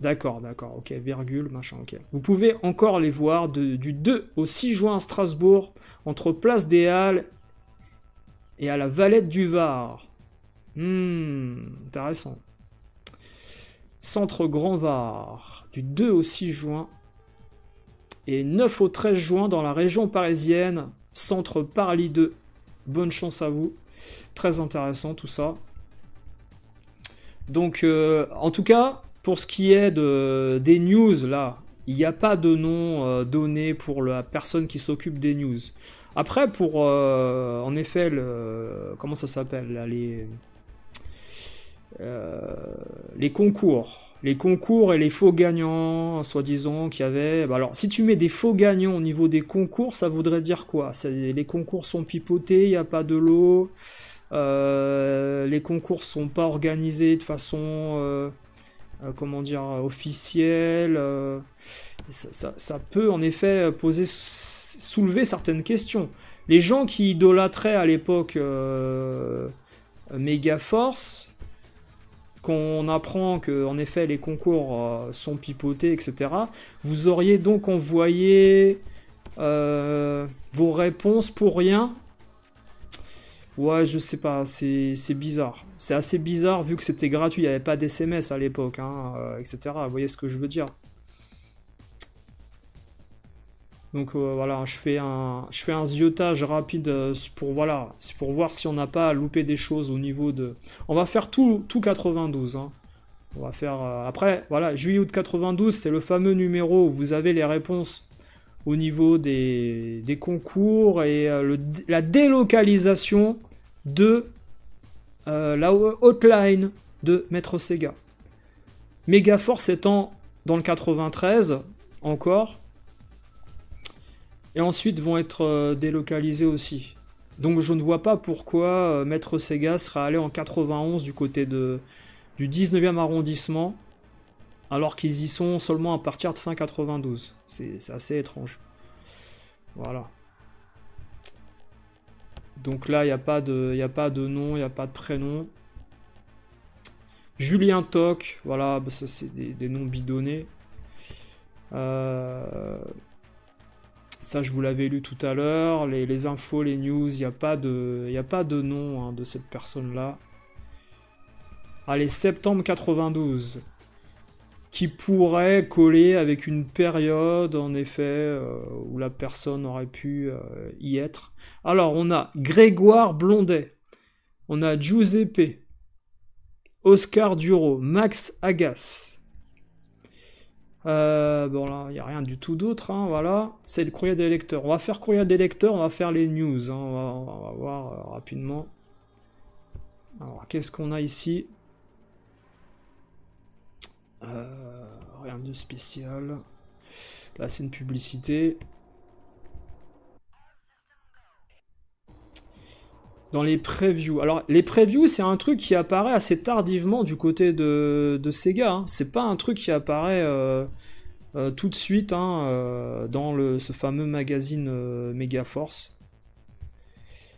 D'accord, ok, virgule, machin, ok. Vous pouvez encore les voir du 2 au 6 juin à Strasbourg, entre Place des Halles et à la Valette du Var. Intéressant. Centre Grand Var, du 2 au 6 juin, et 9 au 13 juin dans la région parisienne, Centre Parly 2. Bonne chance à vous. Très intéressant tout ça. Donc, en tout cas, pour ce qui est des news, là, il n'y a pas de nom donné pour la personne qui s'occupe des news. Après, pour, en effet, comment ça s'appelle là, les concours. Les concours et les faux gagnants, soi-disant, qu'il y avait. Bah alors, si tu mets des faux gagnants au niveau des concours, ça voudrait dire quoi? Les concours sont pipotés, il n'y a pas de lot. Les concours sont pas organisés de façon, comment dire, officielle. Ça peut en effet soulever certaines questions. Les gens qui idolâtraient à l'époque Megaforce, qu'on apprend que en effet les concours sont pipotés, etc., vous auriez donc envoyé vos réponses pour rien. Ouais, je sais pas, c'est bizarre. C'est assez bizarre vu que c'était gratuit, il n'y avait pas d'SMS à l'époque, hein, etc. Vous voyez ce que je veux dire? Donc voilà, je fais un ziotage rapide pour voilà, c'est pour voir si on n'a pas loupé des choses au niveau de. On va faire tout 92. Hein. On va faire après voilà, juillet-août 92, c'est le fameux numéro où vous avez les réponses au niveau des concours et la délocalisation de la hotline de Maître Sega. Megaforce étant dans le 93 encore. Et ensuite vont être délocalisés aussi. Donc je ne vois pas pourquoi Maître Sega sera allé en 91 du côté du 19e arrondissement, alors qu'ils y sont seulement à partir de fin 92. C'est assez étrange. Voilà. Donc là, il n'y a pas de nom, il n'y a pas de prénom. Julien Toc, voilà, bah ça c'est des noms bidonnés. Ça, je vous l'avais lu tout à l'heure. Les infos, les news, il n'y a pas de nom hein, de cette personne-là. Allez, septembre 92. Qui pourrait coller avec une période, en effet, où la personne aurait pu y être. Alors, on a Grégoire Blondet. On a Giuseppe. Oscar Duro. Max Agas. Bon là, il n'y a rien du tout d'autre, hein, voilà. C'est le courrier des lecteurs. On va faire courrier des lecteurs, on va faire les news, hein, on va voir rapidement. Alors, qu'est-ce qu'on a ici? Rien de spécial. Là, c'est une publicité. Dans les previews. Alors, les previews, c'est un truc qui apparaît assez tardivement du côté de Sega. Hein. C'est pas un truc qui apparaît tout de suite hein, dans ce fameux magazine Megaforce.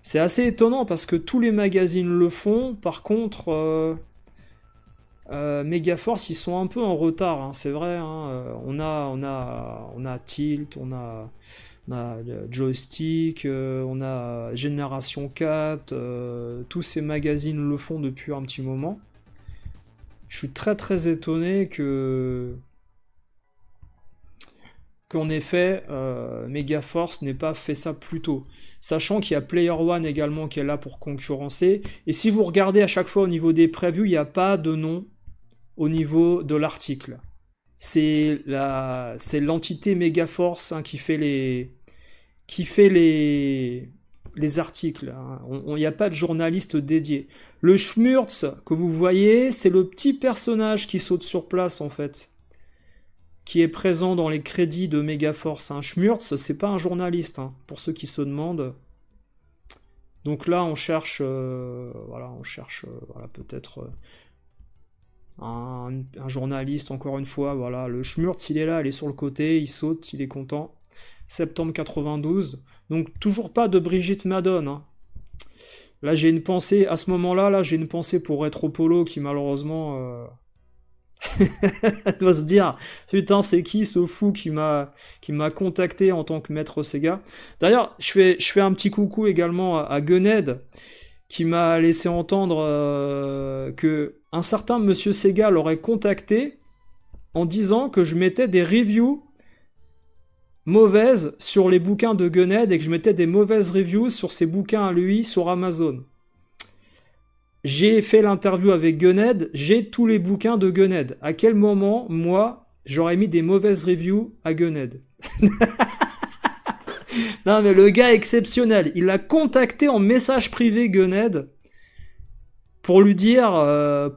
C'est assez étonnant parce que tous les magazines le font. Par contre, Megaforce, ils sont un peu en retard. Hein, c'est vrai. Hein, on a Tilt, on a Joystick, on a Génération 4, tous ces magazines le font depuis un petit moment. Je suis très très étonné qu'en effet Megaforce n'ait pas fait ça plus tôt. Sachant qu'il y a Player One également qui est là pour concurrencer. Et si vous regardez à chaque fois au niveau des previews, il n'y a pas de nom au niveau de l'article. C'est l'entité Megaforce, hein, qui fait les articles, hein. Il n'y a pas de journaliste dédié. Le Schmurz que vous voyez, c'est le petit personnage qui saute sur place en fait, qui est présent dans les crédits de Megaforce. Un Schmurz, c'est pas un journaliste, hein, pour ceux qui se demandent. Donc là, on cherche, voilà, peut-être un journaliste, encore une fois. Voilà, le Schmurz, il est là, il est sur le côté, il saute, il est content. Septembre 92. Donc toujours pas de Brigitte Madone, hein. Là, j'ai une pensée, à ce moment-là, j'ai une pensée pour Retropolo qui malheureusement doit se dire, putain, c'est qui ce fou qui m'a contacté en tant que maître Sega. D'ailleurs, je fais un petit coucou également à Gunhead, qui m'a laissé entendre que un certain monsieur Sega l'aurait contacté en disant que je mettais des reviews mauvaises sur les bouquins de Gunhead et que je mettais des mauvaises reviews sur ses bouquins à lui sur Amazon. J'ai fait l'interview avec Gunhead, j'ai tous les bouquins de Gunhead. À quel moment, moi, j'aurais mis des mauvaises reviews à Gunhead? Non mais le gars est exceptionnel. Il a contacté en message privé Gunhead pour lui dire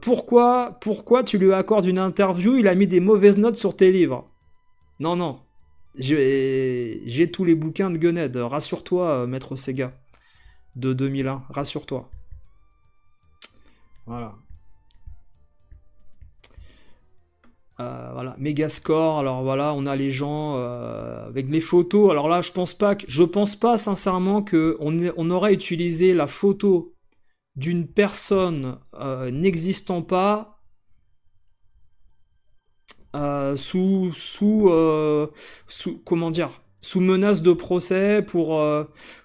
pourquoi tu lui accordes une interview, il a mis des mauvaises notes sur tes livres. Non. J'ai tous les bouquins de Gunhead. Rassure-toi, maître Sega. De 2001. Rassure-toi. Voilà. Voilà, Megascore. Alors voilà, on a les gens avec les photos. Alors là, je pense pas sincèrement que on aurait utilisé la photo d'une personne n'existant pas comment dire, sous menace de procès pour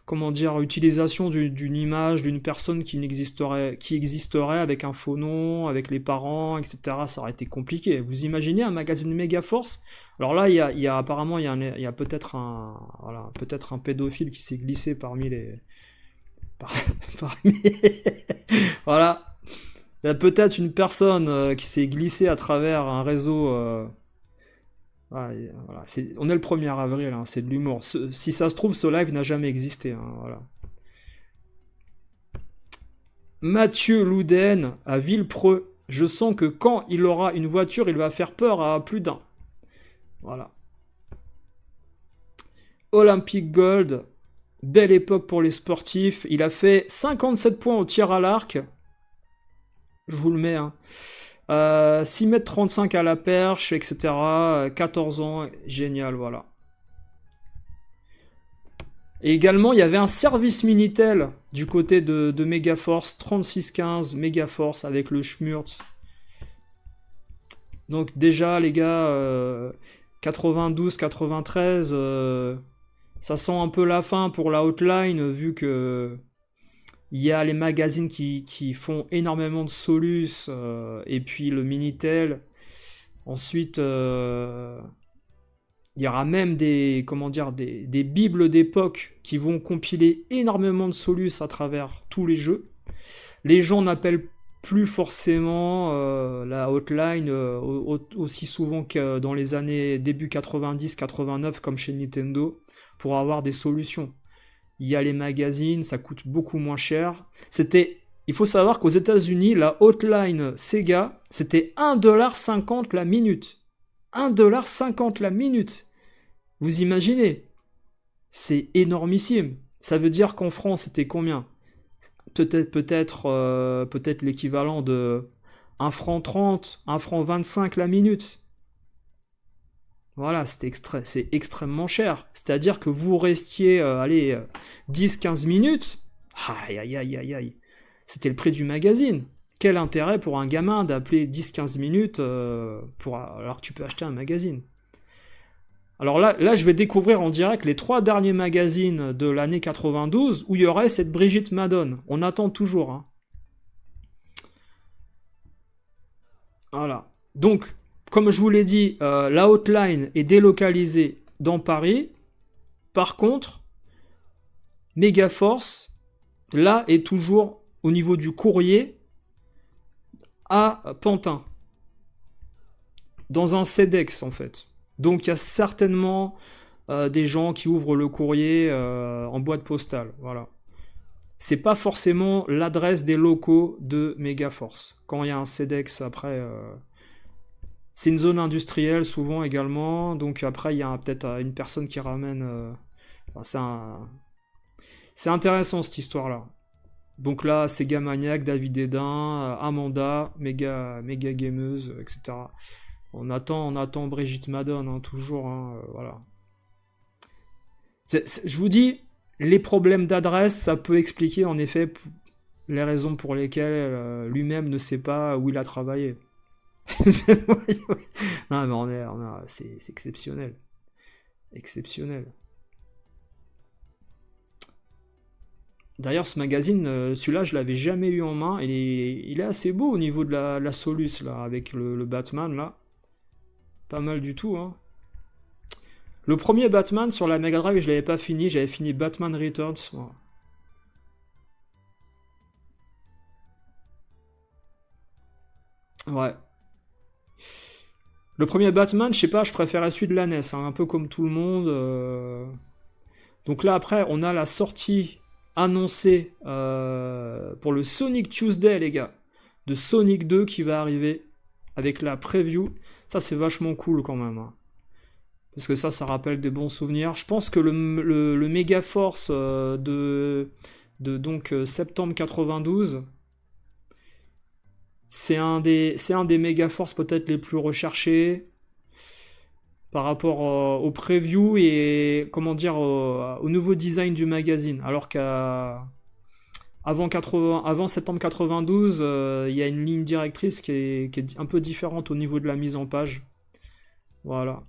comment dire, utilisation d'une image d'une personne qui existerait avec un faux nom, avec les parents, etc. Ça aurait été compliqué. Vous imaginez un magazine Megaforce? Alors là, apparemment il y a peut-être un pédophile qui s'est glissé parmi voilà. Il y a peut-être une personne qui s'est glissée à travers un réseau. Voilà, on est le 1er avril, hein, c'est de l'humour. Si ça se trouve, ce live n'a jamais existé, hein, voilà. Mathieu Louden à Villepreux. Je sens que quand il aura une voiture, il va faire peur à plus d'un. Voilà. Olympic Gold. Belle époque pour les sportifs. Il a fait 57 points au tir à l'arc. Je vous le mets, hein. 6,35 m à la perche, etc. 14 ans, génial, voilà. Et également, il y avait un service Minitel du côté de Megaforce, 3615 Megaforce avec le Schmurz. Donc déjà, les gars, 92-93, ça sent un peu la fin pour la hotline, vu que il y a les magazines qui font énormément de Solus, et puis le Minitel. Ensuite, il y aura même des bibles d'époque qui vont compiler énormément de Solus à travers tous les jeux. Les gens n'appellent plus forcément la hotline aussi souvent que dans les années début 90-89 comme chez Nintendo pour avoir des solutions. Il y a les magazines, ça coûte beaucoup moins cher. Il faut savoir qu'aux États-Unis, la hotline Sega, c'était 1,50$ la minute. 1,50$ la minute. Vous imaginez? C'est énormissime. Ça veut dire qu'en France, c'était combien? Peut-être l'équivalent de 1 franc 30, 1 franc 25 la minute. Voilà, c'est extrêmement cher. C'est-à-dire que vous restiez, 10-15 minutes. Aïe, aïe, aïe, aïe, aïe. C'était le prix du magazine. Quel intérêt pour un gamin d'appeler 10-15 minutes alors que tu peux acheter un magazine? Alors là, je vais découvrir en direct les 3 derniers magazines de l'année 92 où il y aurait cette Brigitte Madone. On attend toujours, hein. Voilà. Donc, comme je vous l'ai dit, la hotline est délocalisée dans Paris. Par contre, Megaforce, là, est toujours au niveau du courrier à Pantin. dans un CEDEX en fait. Donc il y a certainement des gens qui ouvrent le courrier en boîte postale. Voilà. C'est pas forcément l'adresse des locaux de Megaforce. Quand il y a un CEDEX après, c'est une zone industrielle souvent également. Donc après il y a peut-être une personne qui ramène. Enfin, c'est intéressant cette histoire-là. Donc là, Sega Maniac, David Edin, Amanda, méga gameuse, etc. On attend Brigitte Madone, hein, toujours, hein, voilà. Je vous dis, les problèmes d'adresse, ça peut expliquer en effet les raisons pour lesquelles lui-même ne sait pas où il a travaillé. Non, mais c'est exceptionnel. Exceptionnel. D'ailleurs, ce magazine, celui-là, je l'avais jamais eu en main. Il est assez beau au niveau de la Solus, là, avec le Batman, là. Pas mal du tout, hein. Le premier Batman sur la Mega Drive, je l'avais pas fini. J'avais fini Batman Returns. Voilà. Ouais. Le premier Batman, je sais pas, je préfère celui de la NES, hein, un peu comme tout le monde. Donc là, après, on a la sortie annoncée pour le Sonic Tuesday, les gars, de Sonic 2 qui va arriver avec la preview. Ça, c'est vachement cool quand même, hein. Parce que ça rappelle des bons souvenirs. Je pense que le Megaforce de donc septembre 92, c'est un des Megaforce peut-être les plus recherchés par rapport au preview et comment dire au nouveau design du magazine. Alors avant septembre 92, il y a une ligne directrice qui est un peu différente au niveau de la mise en page. Voilà.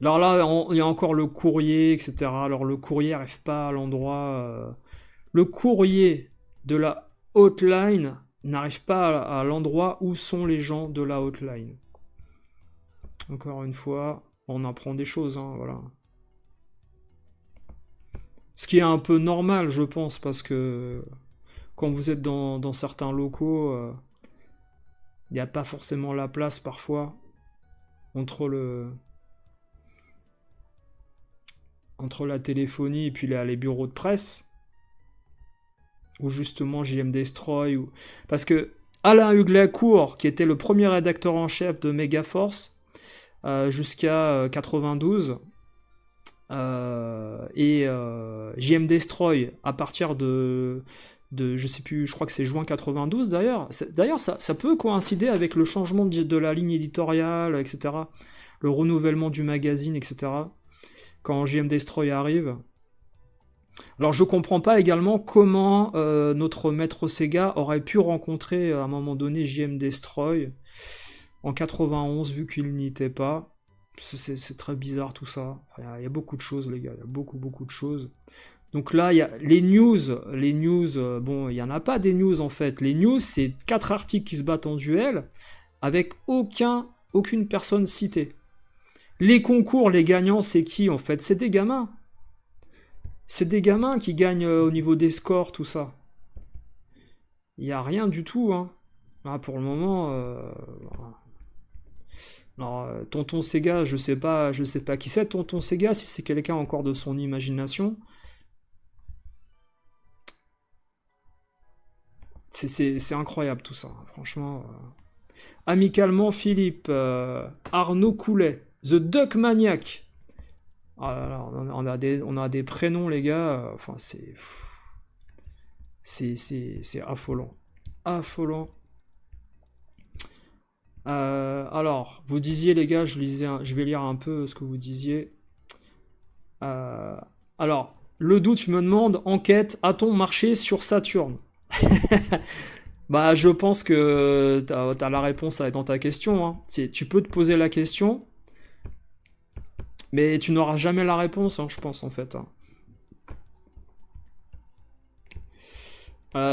Alors là, il y a encore le courrier, etc. Alors le courrier n'arrive pas à l'endroit. Le courrier de la hotline n'arrive pas à l'endroit où sont les gens de la hotline. Encore une fois, on apprend des choses, hein, voilà. Ce qui est un peu normal, je pense, parce que quand vous êtes dans certains locaux, il n'y a pas forcément la place parfois entre la téléphonie et puis les bureaux de presse, ou justement JM Destroy, parce que Alain Huglacourt, qui était le premier rédacteur en chef de Megaforce jusqu'à 92, et JM Destroy à partir de je sais plus, je crois que c'est juin 92 d'ailleurs. D'ailleurs, ça peut coïncider avec le changement de la ligne éditoriale, etc. Le renouvellement du magazine, etc. Quand JM Destroy arrive. Alors je comprends pas également comment notre maître Sega aurait pu rencontrer à un moment donné JM Destroy en 91 vu qu'il n'y était pas. C'est très bizarre tout ça. Enfin, il y a beaucoup de choses les gars, il y a beaucoup de choses. Donc là, il y a les news, bon, il n'y en a pas des news en fait. Les news, c'est 4 articles qui se battent en duel avec aucune personne citée. Les concours, les gagnants, c'est qui en fait? C'est des gamins. C'est des gamins qui gagnent au niveau des scores, tout ça. Il n'y a rien du tout, hein. Là, pour le moment, alors, Tonton Sega, je sais pas qui c'est Tonton Sega, si c'est quelqu'un encore de son imagination. C'est incroyable tout ça, franchement. Amicalement Philippe, Arnaud Coulet, The Duck Maniac. Ah là là, on a des prénoms les gars, enfin c'est affolant. Affolant. Alors, vous disiez les gars, je vais lire un peu ce que vous disiez. Euh, alors, le doute, je me demande, enquête, a-t-on marché sur Saturne? Bah, je pense que t'as la réponse dans ta question, hein. Tu peux te poser la question, mais tu n'auras jamais la réponse, hein, je pense, en fait, hein.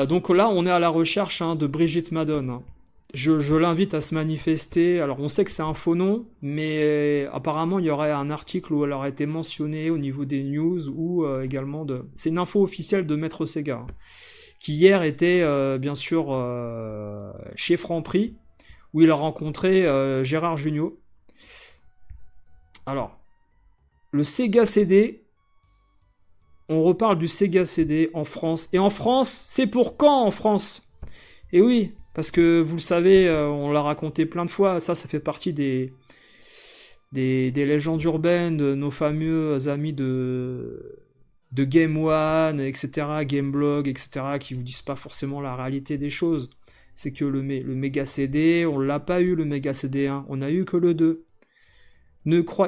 Donc là, on est à la recherche hein, de Brigitte Madone, hein. Je l'invite à se manifester. Alors, on sait que c'est un faux nom, mais apparemment, il y aurait un article où elle aurait été mentionnée au niveau des news ou également de. C'est une info officielle de Maître Sega, hein, qui hier était bien sûr chez Franprix, où il a rencontré Gérard Jugnot. Alors, le Sega CD, on reparle du Sega CD en France. Et en France, c'est pour quand en France? Et oui, parce que vous le savez, on l'a raconté plein de fois, ça fait partie des légendes urbaines, de nos fameux amis de Game One, etc., Gameblog, etc., qui vous disent pas forcément la réalité des choses. C'est que le Mega CD, on l'a pas eu le Mega CD 1, on a eu que le 2.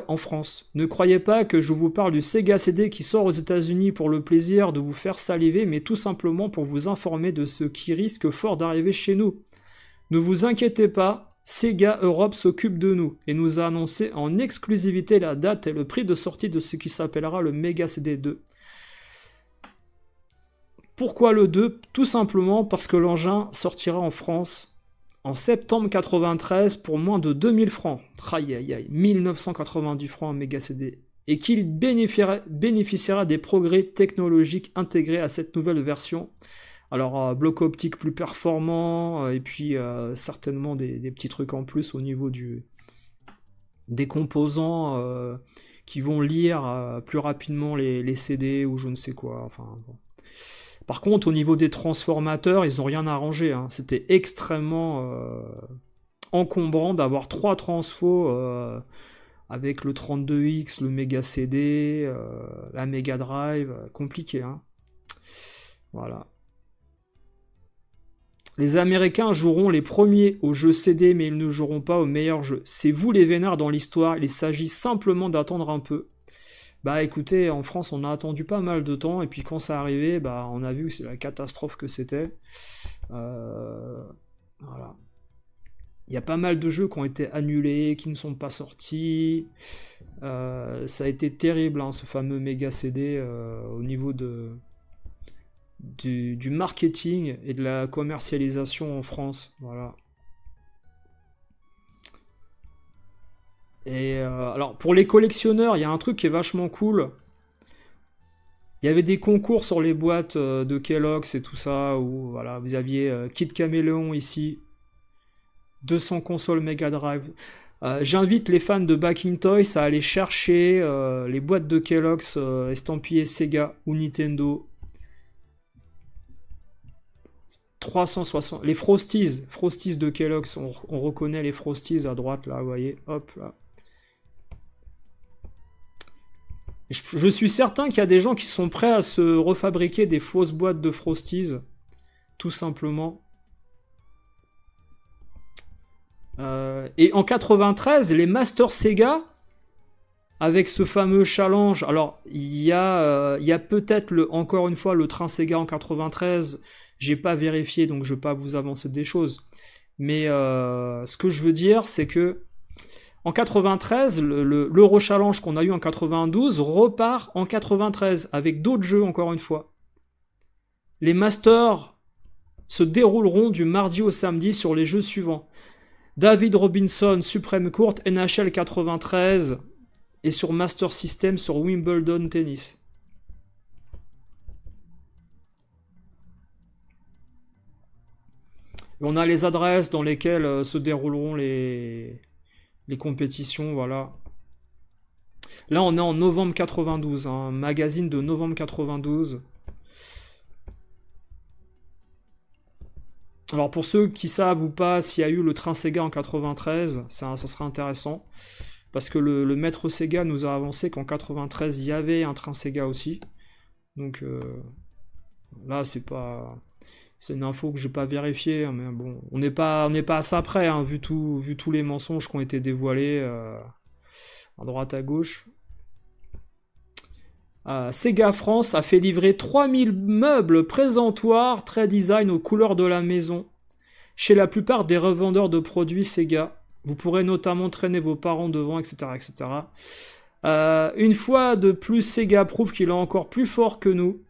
En France. Ne croyez pas que je vous parle du Sega CD qui sort aux États-Unis pour le plaisir de vous faire saliver, mais tout simplement pour vous informer de ce qui risque fort d'arriver chez nous. Ne vous inquiétez pas, Sega Europe s'occupe de nous et nous a annoncé en exclusivité la date et le prix de sortie de ce qui s'appellera le Mega CD 2. Pourquoi le 2? Tout simplement parce que l'engin sortira en France en septembre 93 pour moins de 2000 francs. Aïe aïe aïe, 1990 francs en Mega CD. Et qu'il bénéficiera des progrès technologiques intégrés à cette nouvelle version. Alors, bloc optique plus performant, et puis certainement des petits trucs en plus au niveau des composants qui vont lire plus rapidement les CD ou je ne sais quoi. Enfin, bon. Par contre, au niveau des transformateurs, ils n'ont rien arrangé. Hein. C'était extrêmement encombrant d'avoir 3 transfos avec le 32X, le Mega CD, la Mega Drive. Compliqué. Hein. Voilà. Les Américains joueront les premiers aux jeux CD, mais ils ne joueront pas aux meilleurs jeux. C'est vous les vénards dans l'histoire, il s'agit simplement d'attendre un peu. Bah écoutez, en France on a attendu pas mal de temps, et puis quand ça arrivait, bah on a vu que c'est la catastrophe que c'était. Voilà. Il y a pas mal de jeux qui ont été annulés, qui ne sont pas sortis. Ça a été terrible, hein, ce fameux Mega CD, au niveau du marketing et de la commercialisation en France. Voilà. Et alors pour les collectionneurs, il y a un truc qui est vachement cool. Il y avait des concours sur les boîtes de Kellogg's et tout ça, où voilà, vous aviez Kid Caméléon ici, 200 consoles Mega Drive. J'invite les fans de Backing Toys à aller chercher les boîtes de Kellogg's estampillées Sega ou Nintendo. 360, les Frosties de Kellogg's, on reconnaît les Frosties à droite là, vous voyez, hop là. Je suis certain qu'il y a des gens qui sont prêts à se refabriquer des fausses boîtes de Frosties, tout simplement. Et en 93, les Master Sega, avec ce fameux challenge, alors il y a peut-être encore une fois le train Sega en 93, j'ai pas vérifié donc je vais pas vous avancer des choses. Mais ce que je veux dire, c'est que en 93, l'Euro Challenge qu'on a eu en 92 repart en 93 avec d'autres jeux encore une fois. Les Masters se dérouleront du mardi au samedi sur les jeux suivants. David Robinson, Supreme Court, NHL 93 et sur Master System sur Wimbledon Tennis. Et on a les adresses dans lesquelles se dérouleront les compétitions, voilà. Là, on est en novembre 92, un magazine de novembre 92. Alors, pour ceux qui savent ou pas s'il y a eu le train Sega en 93, ça serait intéressant. Parce que le maître Sega nous a avancé qu'en 93, il y avait un train Sega aussi. Donc, là, c'est une info que j'ai pas vérifiée, mais bon, on n'est pas à ça près, hein, vu tous les mensonges qui ont été dévoilés à droite à gauche. Sega France a fait livrer 3000 meubles présentoirs très design aux couleurs de la maison chez la plupart des revendeurs de produits Sega. Vous pourrez notamment traîner vos parents devant, etc., etc. Une fois de plus, Sega prouve qu'il est encore plus fort que nous.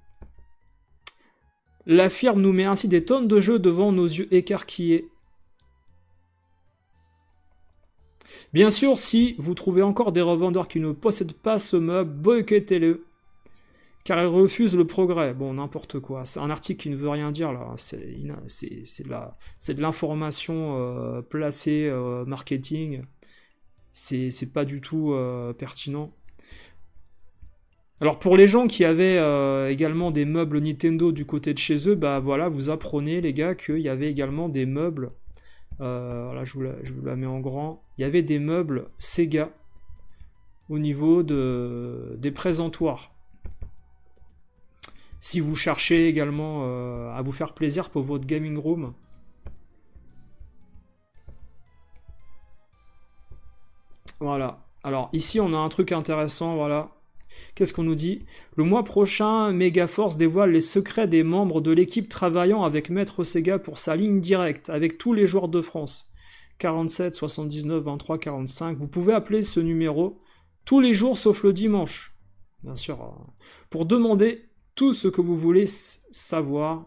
La firme nous met ainsi des tonnes de jeux devant nos yeux écarquillés. Bien sûr, si vous trouvez encore des revendeurs qui ne possèdent pas ce meuble, boycottez-le. car elle refuse le progrès. Bon, n'importe quoi. C'est un article qui ne veut rien dire, là. C'est de l'information placée, marketing. C'est pas du tout pertinent. Alors pour les gens qui avaient également des meubles Nintendo du côté de chez eux, bah voilà, vous apprenez les gars qu'il y avait également des meubles, là je vous la mets en grand, il y avait des meubles Sega au niveau des présentoirs. Si vous cherchez également à vous faire plaisir pour votre gaming room. Voilà. Alors ici on a un truc intéressant, voilà. Qu'est-ce qu'on nous dit? Le mois prochain, Megaforce dévoile les secrets des membres de l'équipe travaillant avec Maître Sega pour sa ligne directe, avec tous les joueurs de France. 47 79 23 45. Vous pouvez appeler ce numéro tous les jours sauf le dimanche. Bien sûr. Pour demander tout ce que vous voulez savoir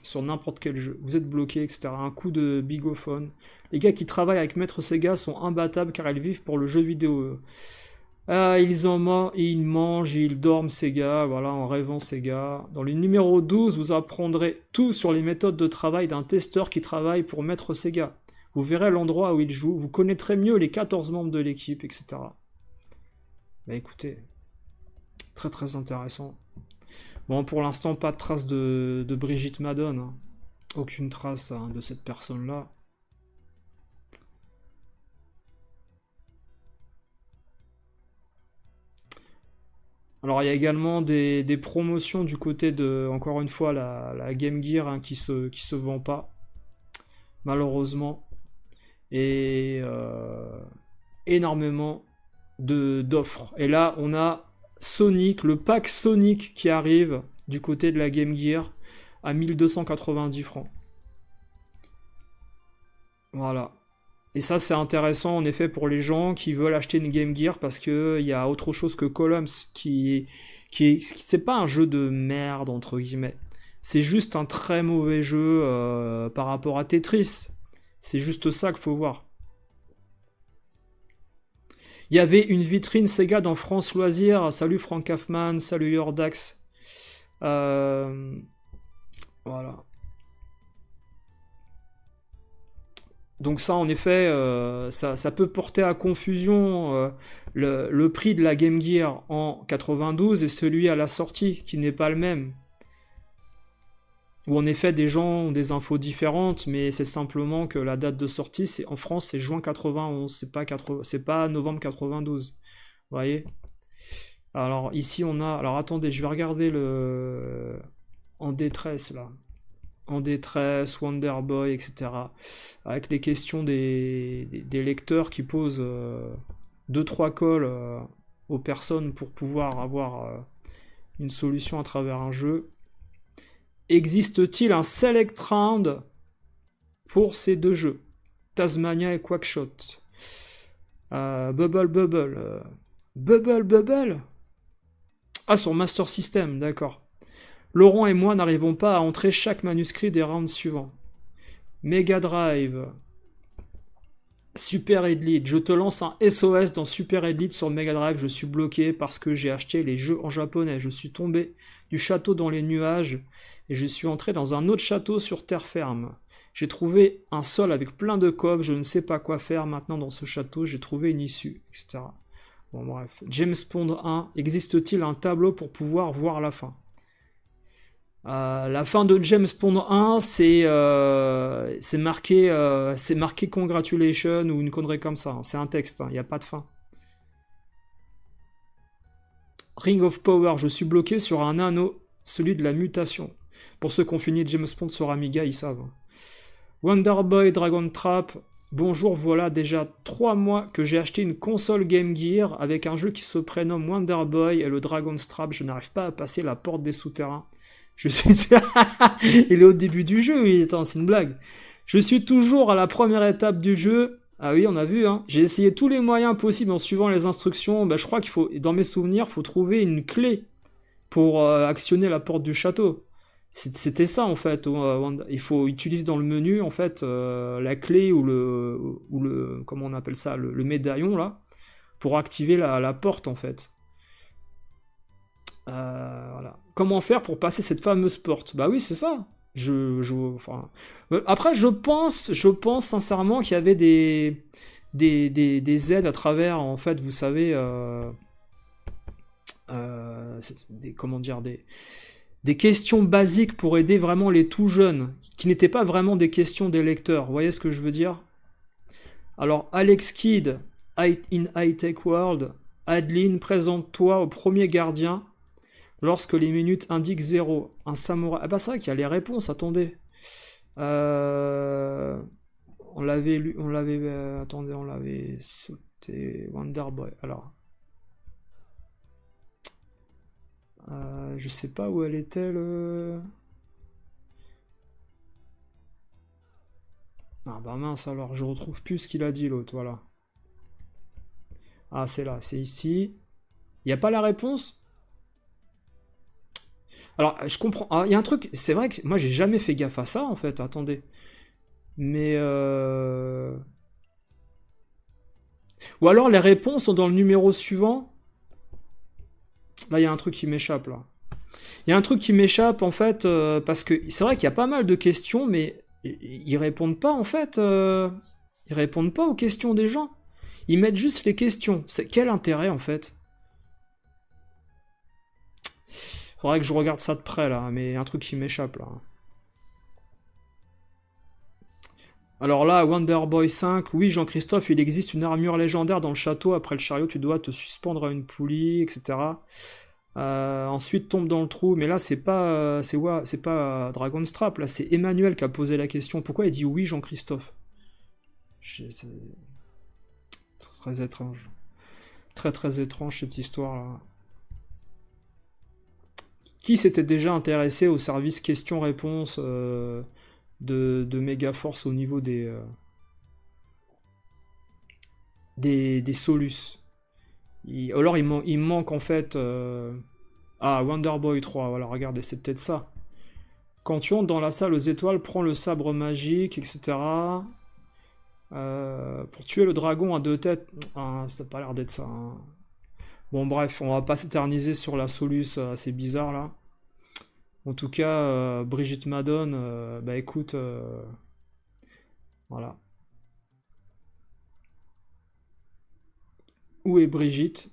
sur n'importe quel jeu. Vous êtes bloqué, etc. Un coup de bigophone. Les gars qui travaillent avec Maître Sega sont imbattables car ils vivent pour le jeu vidéo. Ah, ils mangent, ils dorment Sega, voilà, en rêvant Sega. Dans le numéro 12, vous apprendrez tout sur les méthodes de travail d'un testeur qui travaille pour Maître Sega. Vous verrez l'endroit où il joue, vous connaîtrez mieux les 14 membres de l'équipe, etc. Bah écoutez, très très intéressant. Bon, pour l'instant, pas de trace de Brigitte Madone, hein. Aucune trace hein, de cette personne-là. Alors il y a également des promotions du côté de, encore une fois, la Game Gear hein, qui se vend pas, malheureusement. Et énormément d'offres. Et là, on a Sonic, le pack Sonic qui arrive du côté de la Game Gear à 1290 francs. Voilà. Et ça, c'est intéressant en effet pour les gens qui veulent acheter une Game Gear parce que il y a autre chose que Columns c'est pas un jeu de merde entre guillemets. C'est juste un très mauvais jeu par rapport à Tetris. C'est juste ça qu'il faut voir. Il y avait une vitrine Sega dans France Loisirs. Salut Frank Kaufman, salut Yordax. Voilà. Donc ça, en effet, ça peut porter à confusion le prix de la Game Gear en 92 et celui à la sortie, qui n'est pas le même. Où en effet, des gens ont des infos différentes, mais c'est simplement que la date de sortie, en France, c'est juin 91, c'est pas novembre 92. Vous voyez? Alors ici, on a... Alors attendez, je vais regarder le... En détresse, là. En détresse, Wonder Boy, etc. Avec les questions des lecteurs qui posent 2-3 calls aux personnes pour pouvoir avoir une solution à travers un jeu. Existe-t-il un select round pour ces deux jeux? Tasmania et Quackshot. Bubble Bubble. Bubble Bubble? Ah, sur Master System, d'accord. Laurent et moi n'arrivons pas à entrer chaque manuscrit des rounds suivants. Mega Drive. Super Elite. Je te lance un SOS dans Super Elite sur Mega Drive. Je suis bloqué parce que j'ai acheté les jeux en japonais. Je suis tombé du château dans les nuages et je suis entré dans un autre château sur terre ferme. J'ai trouvé un sol avec plein de coffres. Je ne sais pas quoi faire maintenant dans ce château. J'ai trouvé une issue, etc. Bon, bref. James Bond 1. Existe-t-il un tableau pour pouvoir voir la fin? La fin de James Bond 1, c'est marqué Congratulations ou une connerie comme ça. Hein. C'est un texte, il n'y a pas de fin. Ring of Power, je suis bloqué sur un anneau, celui de la mutation. Pour ceux qui ont fini James Bond sur Amiga, ils savent. Wonder Boy Dragon Trap, bonjour, voilà déjà 3 mois que j'ai acheté une console Game Gear avec un jeu qui se prénomme Wonder Boy et le Dragon's Trap. Je n'arrive pas à passer la porte des souterrains. Je suis... Il est au début du jeu, oui, attends, c'est une blague. Je suis toujours à la première étape du jeu. Ah oui, on a vu, hein. J'ai essayé tous les moyens possibles en suivant les instructions. Bah, je crois qu'il faut, dans mes souvenirs, faut trouver une clé pour actionner la porte du château. C'était ça, en fait. Il faut utiliser dans le menu, en fait, la clé ou le, comment on appelle ça, le médaillon, là, pour activer la porte, en fait. Voilà. Comment faire pour passer cette fameuse porte? Bah oui, c'est ça. Enfin, après, je pense sincèrement qu'il y avait des aides à travers, en fait, vous savez, comment dire, des questions basiques pour aider vraiment les tout jeunes, qui n'étaient pas vraiment des questions des lecteurs. Vous voyez ce que je veux dire? Alors, Alex Kidd, in High Tech World, Adeline, présente-toi au premier gardien lorsque les minutes indiquent zéro. Un samouraï. Ah bah c'est vrai qu'il y a les réponses, attendez. Euh, on l'avait lu, on l'avait. Attendez, on l'avait sauté. Wonder Boy. Alors. Je sais pas où elle était le. Ah bah mince alors, je retrouve plus ce qu'il a dit l'autre, voilà. Ah c'est là, c'est ici. Il n'y a pas la réponse? Alors je comprends. Ah, il y a un truc, c'est vrai que moi j'ai jamais fait gaffe à ça en fait, attendez. Mais ou alors les réponses sont dans le numéro suivant. Là il y a un truc qui m'échappe là. Il y a un truc qui m'échappe en fait, parce que c'est vrai qu'il y a pas mal de questions, mais ils répondent pas en fait. Ils répondent pas aux questions des gens. Ils mettent juste les questions. C'est quel intérêt en fait? Faudrait que je regarde ça de près là, mais un truc qui m'échappe là. Alors là, Wonder Boy 5, oui Jean-Christophe, il existe une armure légendaire dans le château. Après le chariot, tu dois te suspendre à une poulie, etc. Ensuite tombe dans le trou, mais là c'est pas c'est pas Dragonstrap, là c'est Emmanuel qui a posé la question. Pourquoi il dit oui Jean-Christophe? C'est très étrange, très très étrange cette histoire là. Qui s'était déjà intéressé au service questions-réponses de Megaforce au niveau des Solus? Alors il manque en fait ah, Wonder Boy 3, voilà, regardez, c'est peut-être ça. Quand tu entres dans la salle aux étoiles, prends le sabre magique, etc. Pour tuer le dragon à deux têtes. Ah, ça n'a pas l'air d'être ça, hein. Bon, bref, on va pas s'éterniser sur la Solus, c'est bizarre là. En tout cas, Brigitte Madone, bah écoute, voilà. Où est Brigitte?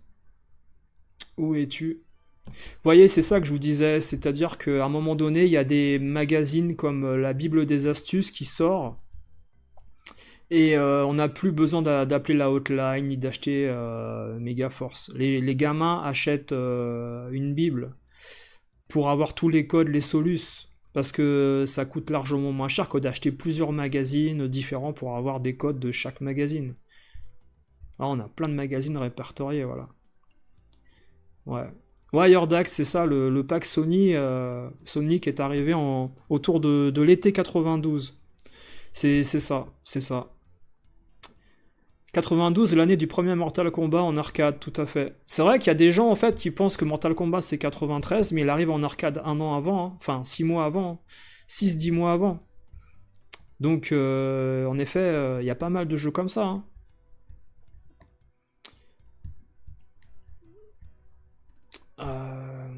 Où es-tu? Vous voyez, c'est ça que je vous disais, c'est-à-dire qu'à un moment donné, il y a des magazines comme la Bible des astuces qui sort, et on n'a plus besoin d'appeler la hotline ni d'acheter Megaforce. Les gamins achètent une Bible pour avoir tous les codes, les solus, parce que ça coûte largement moins cher que d'acheter plusieurs magazines différents pour avoir des codes de chaque magazine. Là, on a plein de magazines répertoriés, voilà. Ouais. Ouais, Yordax, c'est ça, le pack Sony, Sony qui est arrivé autour de l'été 92. C'est ça, c'est ça. 92, l'année du premier Mortal Kombat en arcade, tout à fait. C'est vrai qu'il y a des gens en fait qui pensent que Mortal Kombat c'est 93, mais il arrive en arcade un an avant, hein. Enfin 6 mois avant, hein. 6-10 mois avant. Donc en effet, il y a pas mal de jeux comme ça, hein. Euh,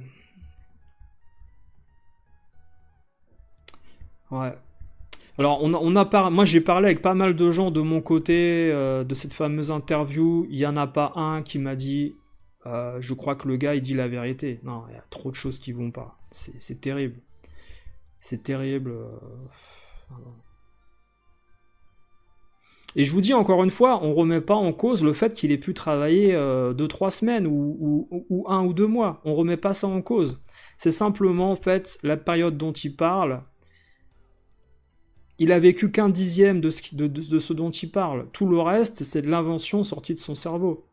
Ouais. Alors moi j'ai parlé avec pas mal de gens de mon côté de cette fameuse interview. Il y en a pas un qui m'a dit, je crois que le gars il dit la vérité. Non, il y a trop de choses qui vont pas. C'est terrible. C'est terrible. Et je vous dis encore une fois, on remet pas en cause le fait qu'il ait pu travailler 2-3 semaines ou 1 ou 2 mois. On remet pas ça en cause. C'est simplement en fait la période dont il parle. Il a vécu qu'un dixième de ce dont il parle. Tout le reste, c'est de l'invention sortie de son cerveau.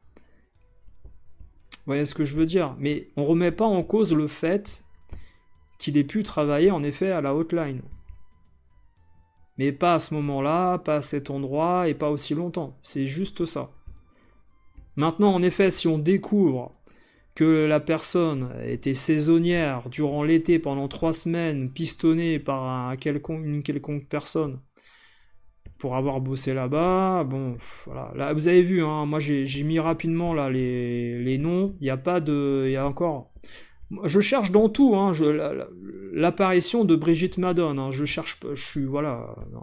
Vous voyez ce que je veux dire? Mais on remet pas en cause le fait qu'il ait pu travailler en effet à la hotline. Mais pas à ce moment-là, pas à cet endroit et pas aussi longtemps. C'est juste ça. Maintenant, en effet, si on découvre que la personne était saisonnière durant l'été pendant 3 semaines, pistonnée par une quelconque personne pour avoir bossé là-bas, bon, voilà. Là, vous avez vu, hein, moi j'ai mis rapidement là les noms. Il y a pas de, il y a encore. Je cherche dans tout, hein, l'apparition de Brigitte Madone, hein, je cherche, je suis, voilà, non,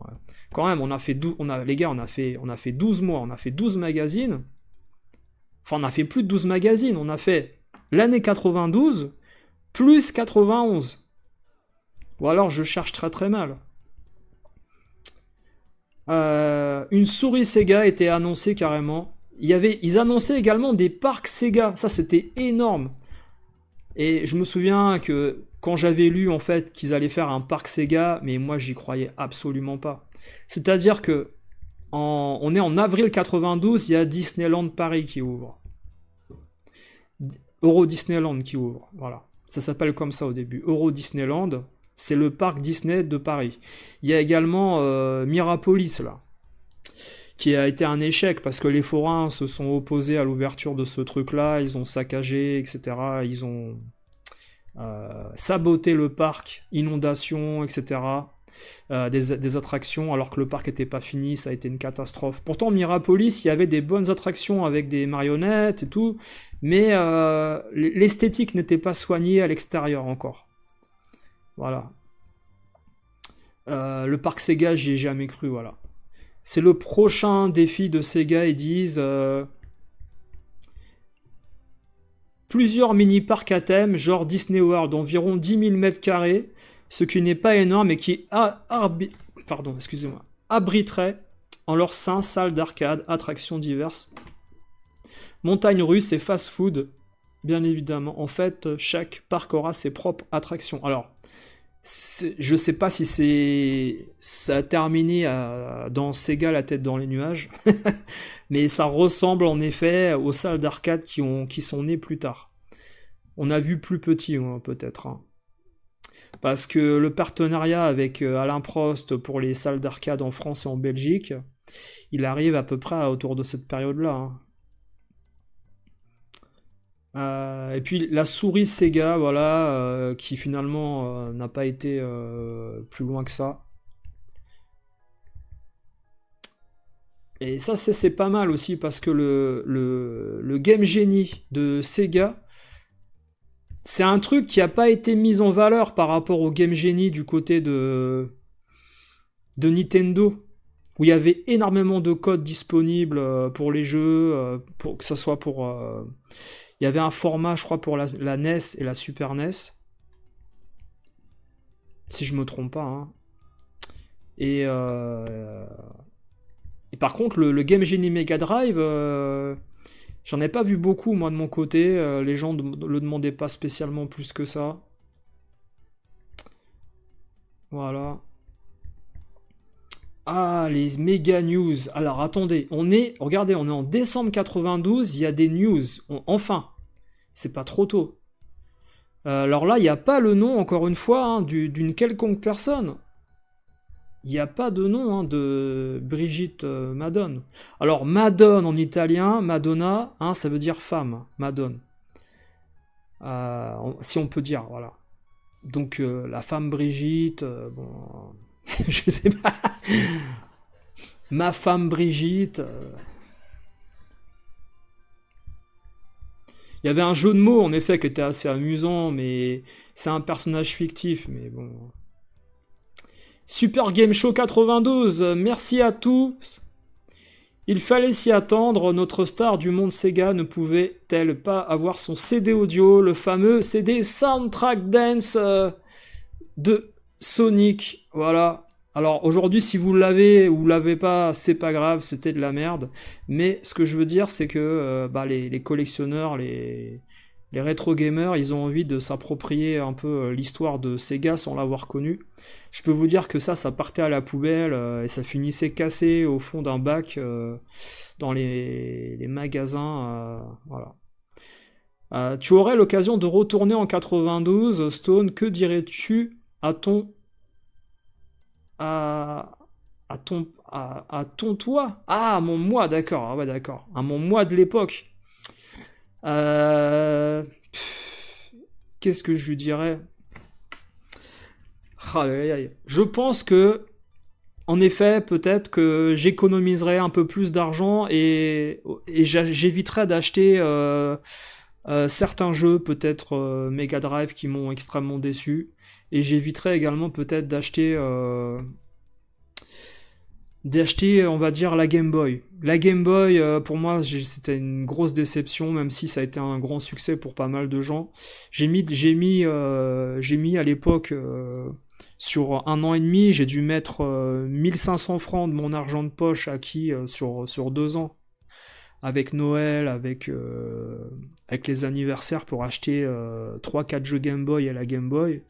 quand même, on a fait, les gars, on a fait 12 mois, on a fait 12 magazines, enfin, on a fait plus de 12 magazines, on a fait l'année 92, plus 91, ou alors je cherche très très mal. Une souris Sega était annoncée carrément, ils annonçaient également des parcs Sega, ça c'était énorme. Et je me souviens que quand j'avais lu en fait qu'ils allaient faire un parc Sega, mais moi j'y croyais absolument pas. C'est-à-dire que on est en avril 92, il y a Disneyland Paris qui ouvre. Euro Disneyland qui ouvre, voilà. Ça s'appelle comme ça au début. Euro Disneyland, c'est le parc Disney de Paris. Il y a également Mirapolis là, qui a été un échec parce que les forains se sont opposés à l'ouverture de ce truc-là, ils ont saccagé, etc. Ils ont saboté le parc, inondations, etc. Des attractions, alors que le parc n'était pas fini, ça a été une catastrophe. Pourtant, Mirapolis, il y avait des bonnes attractions avec des marionnettes et tout, mais l'esthétique n'était pas soignée à l'extérieur encore. Voilà. Le parc Sega, j'y ai jamais cru, voilà. C'est le prochain défi de Sega, ils disent plusieurs mini-parcs à thème, genre Disney World, d'environ 10 000 m², ce qui n'est pas énorme et qui abriterait en leur sein salles d'arcade, attractions diverses, montagnes russes et fast-food, bien évidemment. En fait, chaque parc aura ses propres attractions. Alors, je sais pas si ça a terminé dans Sega la tête dans les nuages, mais ça ressemble en effet aux salles d'arcade qui sont nées plus tard. On a vu plus petit, hein, peut-être, hein. Parce que le partenariat avec Alain Prost pour les salles d'arcade en France et en Belgique, il arrive à peu près autour de cette période-là, hein. Et puis la souris Sega, voilà, qui finalement n'a pas été plus loin que ça. Et ça, c'est pas mal aussi parce que le Game Genie de Sega, c'est un truc qui n'a pas été mis en valeur par rapport au Game Genie du côté de Nintendo, où il y avait énormément de codes disponibles pour les jeux, pour que ça soit pour... il y avait un format, je crois, pour la NES et la Super NES, si je me trompe pas, hein. Et, et par contre, le Game Genie Mega Drive, j'en ai pas vu beaucoup, moi, de mon côté. Les gens ne le demandaient pas spécialement plus que ça. Voilà. Ah, les méga news. Alors, attendez, regardez, on est en décembre 92, il y a des news. Enfin, c'est pas trop tôt. Alors là, il n'y a pas le nom, encore une fois, hein, d'une quelconque personne. Il n'y a pas de nom, hein, de Brigitte Madone. Alors, Madone en italien, Madonna, hein, ça veut dire femme, Madone. Si on peut dire, voilà. Donc, la femme Brigitte, bon, je sais pas. Ma femme Brigitte. Il y avait un jeu de mots, en effet, qui était assez amusant, mais c'est un personnage fictif, mais bon. Super Game Show 92, merci à tous. Il fallait s'y attendre, notre star du monde Sega ne pouvait-elle pas avoir son CD audio, le fameux CD Soundtrack Dance de Sonic, voilà. Alors aujourd'hui, si vous l'avez ou l'avez pas, c'est pas grave, c'était de la merde. Mais ce que je veux dire, c'est que les collectionneurs, les rétro gamers, ils ont envie de s'approprier un peu l'histoire de Sega sans l'avoir connu. Je peux vous dire que ça partait à la poubelle et ça finissait cassé au fond d'un bac dans les magasins. Voilà. Tu aurais l'occasion de retourner en 92, Stone, que dirais-tu à ton toi? Ah, à mon moi, d'accord. Ah ouais, d'accord. À mon moi de l'époque. Qu'est-ce que je lui dirais? Aïe, aïe, aïe. Je pense que, en effet, peut-être que j'économiserais un peu plus d'argent et j'éviterais d'acheter Certains jeux, peut-être Mega Drive, qui m'ont extrêmement déçu. Et j'éviterai également peut-être d'acheter, on va dire, la Game Boy. La Game Boy, pour moi, c'était une grosse déception, même si ça a été un grand succès pour pas mal de gens. J'ai mis à l'époque, sur 1 an et demi, j'ai dû mettre 1500 francs de mon argent de poche acquis sur 2 ans, avec Noël, avec les anniversaires pour acheter 3-4 jeux Game Boy et la Game Boy.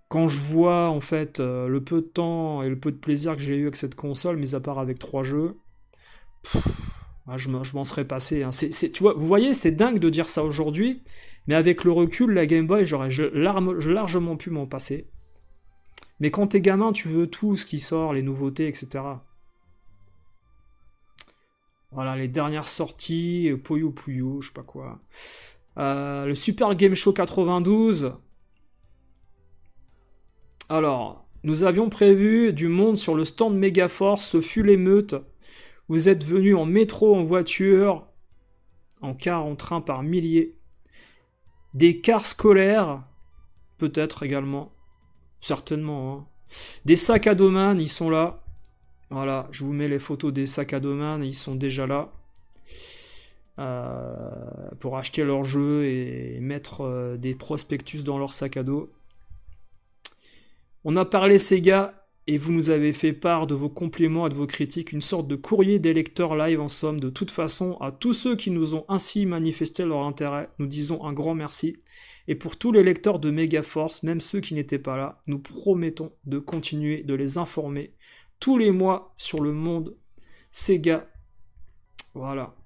Quand je vois en fait le peu de temps et le peu de plaisir que j'ai eu avec cette console, mis à part avec 3 jeux, je m'en serais passé. Hein. Tu vois, vous voyez, c'est dingue de dire ça aujourd'hui, mais avec le recul, la Game Boy, j'aurais largement pu m'en passer. Mais quand t'es gamin, tu veux tout ce qui sort, les nouveautés, etc. Voilà, les dernières sorties, Puyo Puyo, je sais pas quoi. Le Super Game Show 92. Alors, nous avions prévu du monde sur le stand Megaforce, ce fut l'émeute. Vous êtes venus en métro, en voiture, en car, en train par milliers. Des cars scolaires, peut-être également. Certainement. Hein. Des sacs à dos man, ils sont là. Voilà, je vous mets les photos des sacs à dos man, ils sont déjà là. Pour acheter leurs jeux et mettre des prospectus dans leur sac à dos. On a parlé Sega et vous nous avez fait part de vos compliments et de vos critiques, une sorte de courrier des lecteurs live en somme. De toute façon, à tous ceux qui nous ont ainsi manifesté leur intérêt, nous disons un grand merci. Et pour tous les lecteurs de Megaforce, même ceux qui n'étaient pas là, nous promettons de continuer de les informer tous les mois sur le monde Sega. Voilà.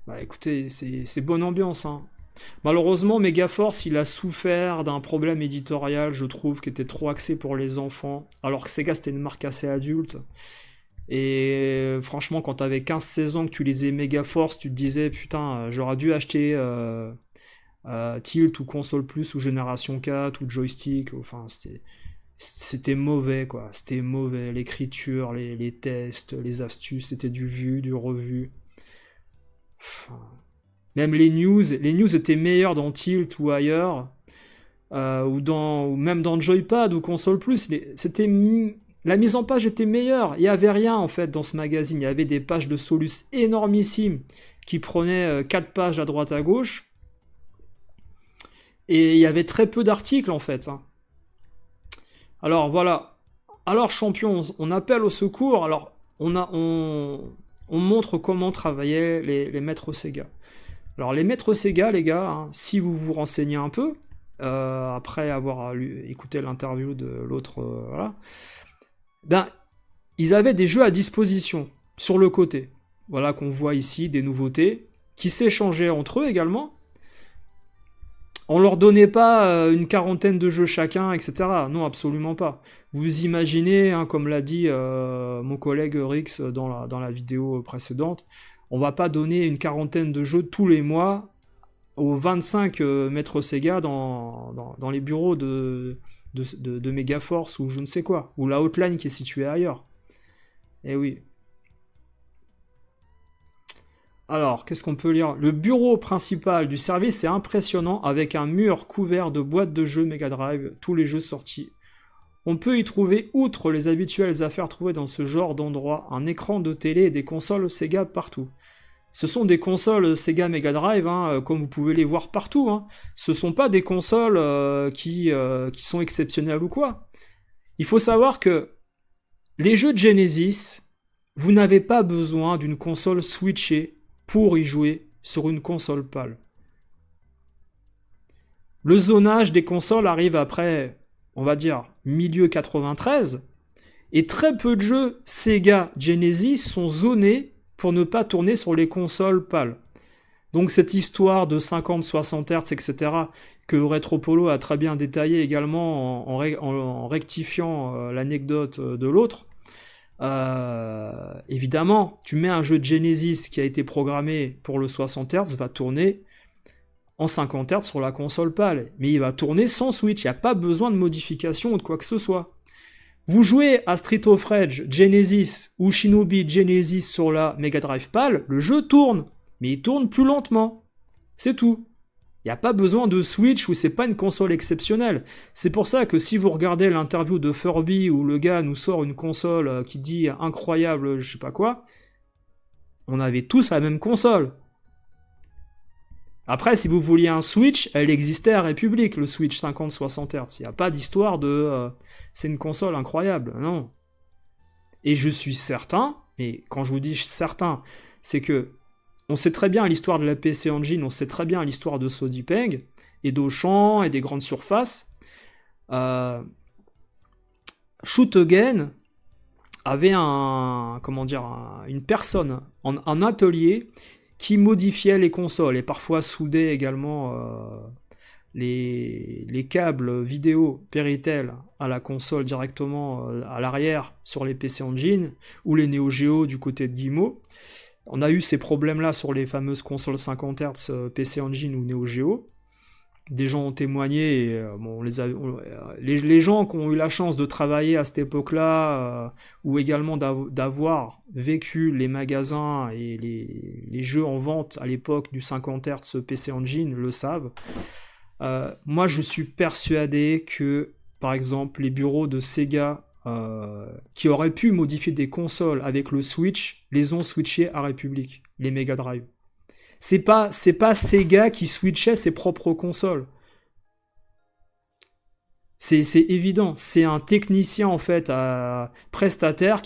Bah écoutez, c'est bonne ambiance, hein. Malheureusement, Megaforce, il a souffert d'un problème éditorial, je trouve, qui était trop axé pour les enfants, alors que Sega, c'était une marque assez adulte. Et franchement, quand t'avais 15-16 ans que tu lisais Megaforce, tu te disais, putain, j'aurais dû acheter Tilt ou Console Plus ou Génération 4 ou Joystick, enfin, c'était mauvais, quoi. C'était mauvais. L'écriture, les tests, les astuces, c'était du vu, du revu. Enfin... Même les news étaient meilleures dans Tilt ou ailleurs, ou même dans Joypad ou Console Plus. La mise en page était meilleure. Il n'y avait rien en fait dans ce magazine. Il y avait des pages de Solus énormissimes qui prenaient 4 pages à droite à gauche. Et il y avait très peu d'articles en fait. Hein. Alors voilà. Alors champion, on appelle au secours. Alors on montre comment travaillaient les maîtres Sega. Alors les maîtres Sega, les gars, hein, si vous vous renseignez un peu, après avoir écouté l'interview de l'autre, voilà, ben, ils avaient des jeux à disposition, sur le côté. Voilà qu'on voit ici, des nouveautés, qui s'échangeaient entre eux également. On leur donnait pas une quarantaine de jeux chacun, etc. Non, absolument pas. Vous imaginez, hein, comme l'a dit mon collègue Rix dans la vidéo précédente, on va pas donner une quarantaine de jeux tous les mois aux 25 maîtres Sega dans les bureaux de Megaforce ou je ne sais quoi, ou la hotline qui est située ailleurs. Eh oui. Alors, qu'est-ce qu'on peut lire? Le bureau principal du service est impressionnant avec un mur couvert de boîtes de jeux Mega Drive, tous les jeux sortis. On peut y trouver, outre les habituelles affaires trouvées dans ce genre d'endroit, un écran de télé et des consoles Sega partout. Ce sont des consoles Sega Mega Drive, hein, comme vous pouvez les voir partout. Hein. Ce sont pas des consoles qui sont exceptionnelles ou quoi. Il faut savoir que les jeux de Genesis, vous n'avez pas besoin d'une console switchée pour y jouer sur une console PAL. Le zonage des consoles arrive après, on va dire, milieu 93, et très peu de jeux Sega Genesis sont zonés pour ne pas tourner sur les consoles PAL. Donc cette histoire de 50-60 Hz, etc., que Retropolo a très bien détaillé également en rectifiant l'anecdote de l'autre, évidemment, tu mets un jeu de Genesis qui a été programmé pour le 60 Hz, va tourner en 50 Hz sur la console PAL, mais il va tourner sans Switch, il n'y a pas besoin de modification ou de quoi que ce soit. Vous jouez à Street of Rage Genesis ou Shinobi Genesis sur la Mega Drive PAL, le jeu tourne, mais il tourne plus lentement. C'est tout. Il n'y a pas besoin de Switch ou c'est pas une console exceptionnelle. C'est pour ça que si vous regardez l'interview de Furby où le gars nous sort une console qui dit incroyable, je sais pas quoi, on avait tous la même console. Après, si vous vouliez un Switch, elle existait à République, le Switch 50-60 Hz. Il n'y a pas d'histoire de c'est une console incroyable, non. Et je suis certain, et quand je vous dis certain, c'est que on sait très bien l'histoire de la PC Engine, on sait très bien l'histoire de Sodipeng, et d'Auchan, et des grandes surfaces. Shoot Again avait une personne, un atelier, qui modifiait les consoles, et parfois soudait également les câbles vidéo Péritel à la console directement à l'arrière sur les PC Engine, ou les Neo Geo du côté de Guillemot. On a eu ces problèmes-là sur les fameuses consoles 50 Hz PC Engine ou Neo Geo. Des gens ont témoigné, et les gens qui ont eu la chance de travailler à cette époque-là, ou également d'avoir vécu les magasins et les jeux en vente à l'époque du 50 Hz PC Engine, le savent. Moi, je suis persuadé que, par exemple, les bureaux de Sega qui auraient pu modifier des consoles avec le Switch, les ont switchés à République, les Mega Drive. C'est pas Sega qui switchait ses propres consoles. C'est évident. C'est un technicien, en fait, prestataire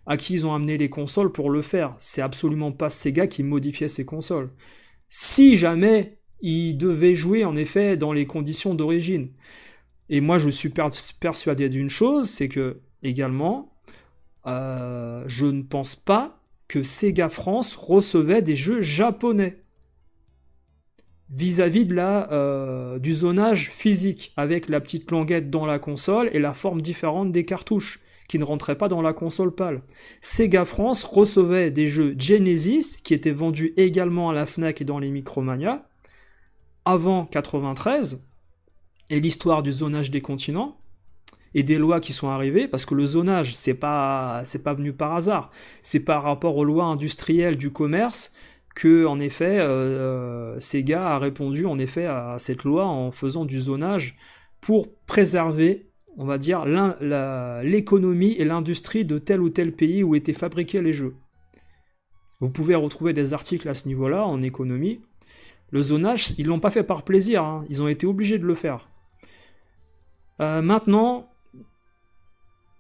à qui ils ont amené les consoles pour le faire. C'est absolument pas Sega qui modifiait ses consoles. Si jamais il devait jouer, en effet, dans les conditions d'origine. Et moi, je suis persuadé d'une chose, c'est que, également, je ne pense pas que Sega France recevait des jeux japonais vis-à-vis du zonage physique, avec la petite languette dans la console et la forme différente des cartouches, qui ne rentraient pas dans la console PAL. Sega France recevait des jeux Genesis, qui étaient vendus également à la Fnac et dans les Micromania, avant 93, et l'histoire du zonage des continents, et des lois qui sont arrivées, parce que le zonage, c'est pas venu par hasard. C'est par rapport aux lois industrielles du commerce que, en effet, Sega a répondu, en effet, à cette loi en faisant du zonage pour préserver, on va dire, l'économie et l'industrie de tel ou tel pays où étaient fabriqués les jeux. Vous pouvez retrouver des articles à ce niveau-là, en économie. Le zonage, ils l'ont pas fait par plaisir, hein. Ils ont été obligés de le faire. Maintenant,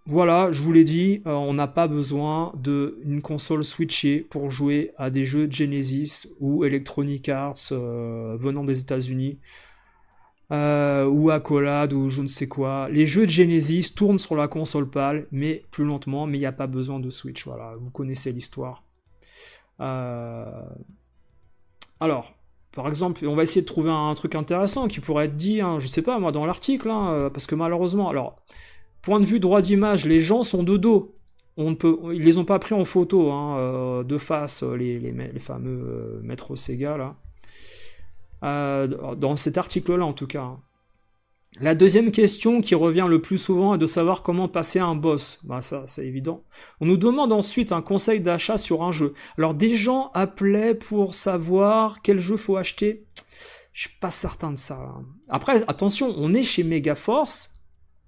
voilà, je vous l'ai dit, on n'a pas besoin d'une console switchée pour jouer à des jeux de Genesis ou Electronic Arts venant des États-Unis, ou Accolade ou je ne sais quoi. Les jeux de Genesis tournent sur la console PAL, mais plus lentement, mais il n'y a pas besoin de Switch, voilà, vous connaissez l'histoire. Alors, par exemple, on va essayer de trouver un truc intéressant qui pourrait être dit, hein, je sais pas moi, dans l'article, hein, parce que malheureusement, alors, point de vue droit d'image, les gens sont de dos. Ils les ont pas pris en photo, hein, de face, les fameux maîtres Sega, là. Dans cet article-là, en tout cas. Hein. La deuxième question qui revient le plus souvent est de savoir comment passer un boss. Bah ça, c'est évident. On nous demande ensuite un conseil d'achat sur un jeu. Alors des gens appelaient pour savoir quel jeu faut acheter. Je suis pas certain de ça. Hein. Après, attention, on est chez Megaforce,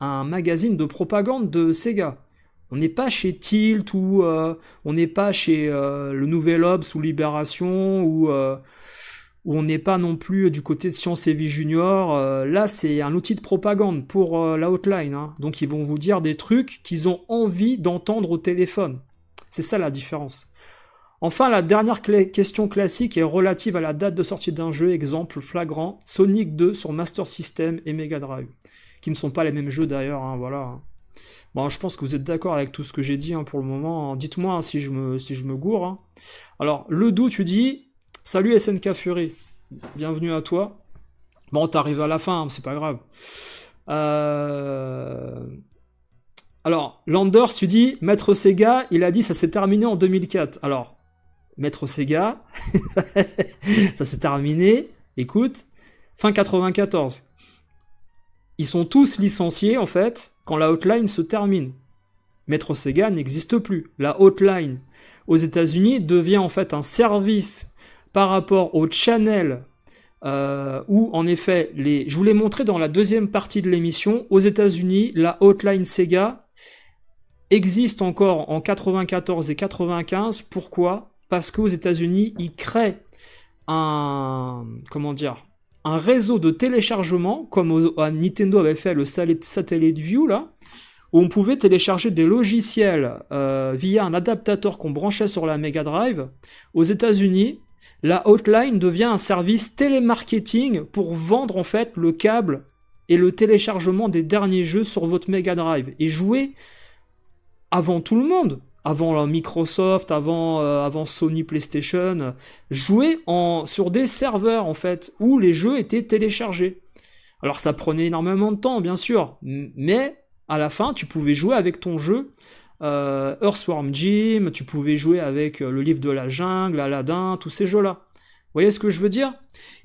un magazine de propagande de Sega. On n'est pas chez Tilt ou on n'est pas chez le Nouvel Obs ou Libération ou on n'est pas non plus du côté de Science et Vie Junior. Là, c'est un outil de propagande pour la hotline. Hein. Donc, ils vont vous dire des trucs qu'ils ont envie d'entendre au téléphone. C'est ça la différence. Enfin, la dernière question classique est relative à la date de sortie d'un jeu. Exemple flagrant, Sonic 2 sur Master System et Mega Drive. Qui ne sont pas les mêmes jeux d'ailleurs, hein, voilà. Bon, je pense que vous êtes d'accord avec tout ce que j'ai dit hein, pour le moment. Dites-moi hein, si je me gourre. Hein. Alors, Ledoux, tu dis... Salut SNK Fury, bienvenue à toi. Bon, t'arrives à la fin, hein, c'est pas grave. Alors, Landers, tu dis, Maître Sega, il a dit ça s'est terminé en 2004. Alors, Maître Sega, ça s'est terminé, écoute, fin 94. Ils sont tous licenciés, en fait, quand la hotline se termine. Maître Sega n'existe plus. La hotline aux États-Unis devient en fait un service par rapport au channel où en effet, je vous l'ai montré dans la deuxième partie de l'émission, aux États-Unis, la hotline Sega existe encore en 94 et 95. Pourquoi? Parce qu'aux États-Unis, ils créent un réseau de téléchargement, comme Nintendo avait fait le Satellite View là, où on pouvait télécharger des logiciels via un adaptateur qu'on branchait sur la Mega Drive. Aux États-Unis, la hotline devient un service télémarketing pour vendre en fait le câble et le téléchargement des derniers jeux sur votre Mega Drive et jouer avant tout le monde, avant Microsoft, avant Sony PlayStation, jouer sur des serveurs en fait où les jeux étaient téléchargés. Alors ça prenait énormément de temps bien sûr, mais à la fin tu pouvais jouer avec ton jeu. Earthworm Jim, tu pouvais jouer avec le livre de la jungle, Aladdin, tous ces jeux-là. Vous voyez ce que je veux dire?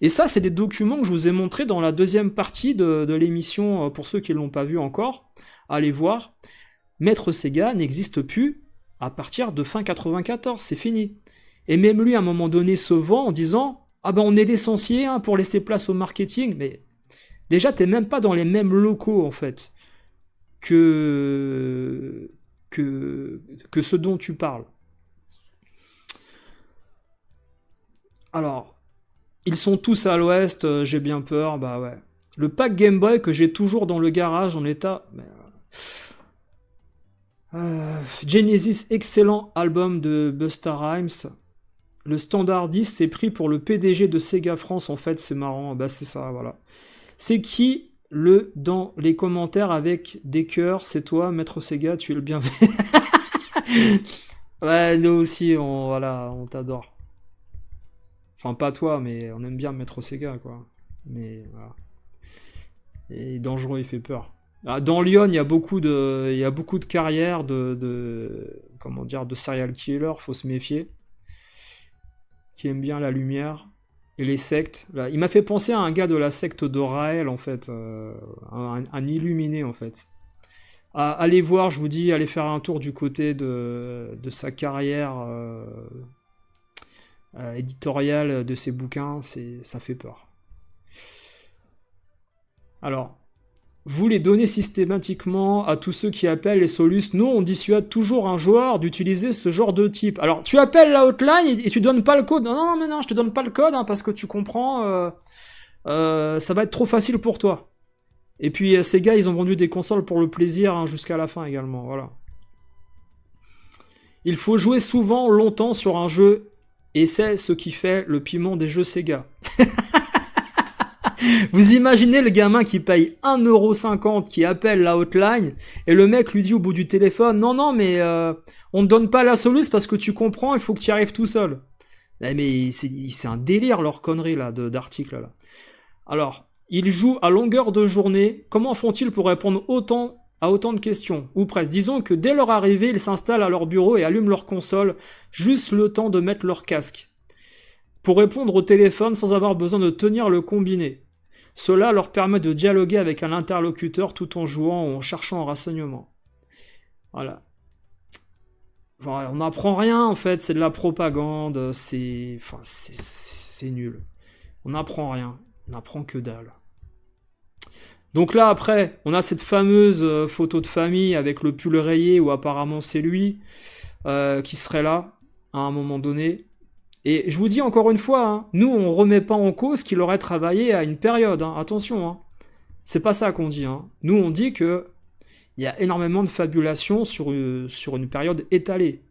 Et ça, c'est des documents que je vous ai montrés dans la deuxième partie de l'émission, pour ceux qui ne l'ont pas vu encore. Allez voir. Maître Sega n'existe plus à partir de fin 94, c'est fini. Et même lui, à un moment donné, se vend en disant « Ah ben on est licencié hein, pour laisser place au marketing », mais déjà, t'es même pas dans les mêmes locaux, en fait, que ce dont tu parles. Alors, ils sont tous à l'ouest, j'ai bien peur, bah ouais. Le pack Game Boy que j'ai toujours dans le garage en état... Genesis, excellent album de Busta Rhymes. Le standard 10, c'est pris pour le PDG de Sega France, en fait, c'est marrant, bah c'est ça, voilà. C'est qui dans les commentaires avec des cœurs, c'est toi, Maître Sega, tu es le bienvenu. Ouais, nous aussi, on t'adore. Enfin, pas toi, mais on aime bien Maître Sega, quoi. Mais, voilà. Et dangereux, il fait peur. Ah, dans Lyon, il y a beaucoup de carrières de serial killer, faut se méfier. Qui aiment bien la lumière. Et les sectes. Là, il m'a fait penser à un gars de la secte de Raël, en fait. Un illuminé, en fait. Allez voir, je vous dis, allez faire un tour du côté de sa carrière éditoriale, de ses bouquins, ça fait peur. Alors, vous les donnez systématiquement à tous ceux qui appellent les solus. Nous, on dissuade toujours un joueur d'utiliser ce genre de type. Alors, tu appelles la hotline et tu donnes pas le code. Non, mais non, je te donne pas le code, hein, parce que tu comprends, ça va être trop facile pour toi. Et puis ces gars, ils ont vendu des consoles pour le plaisir hein, jusqu'à la fin également, voilà. Il faut jouer souvent, longtemps sur un jeu, et c'est ce qui fait le piment des jeux Sega. Vous imaginez le gamin qui paye 1,50€, qui appelle la hotline, et le mec lui dit au bout du téléphone, non, mais on ne donne pas la soluce parce que tu comprends, il faut que tu y arrives tout seul. Mais c'est un délire leur connerie là, d'articles là. Alors, ils jouent à longueur de journée. Comment font-ils pour répondre à autant de questions? Ou presque. Disons que dès leur arrivée, ils s'installent à leur bureau et allument leur console, juste le temps de mettre leur casque. Pour répondre au téléphone sans avoir besoin de tenir le combiné. Cela leur permet de dialoguer avec un interlocuteur tout en jouant ou en cherchant un renseignement. Voilà. Enfin, on n'apprend rien en fait, c'est de la propagande, c'est nul. On n'apprend rien, on n'apprend que dalle. Donc là après, on a cette fameuse photo de famille avec le pull rayé où apparemment c'est lui qui serait là à un moment donné. Et je vous dis encore une fois, hein, nous on remet pas en cause qu'il aurait travaillé à une période, hein, attention, hein. C'est pas ça qu'on dit, hein. Nous on dit que il y a énormément de fabulation sur une période étalée.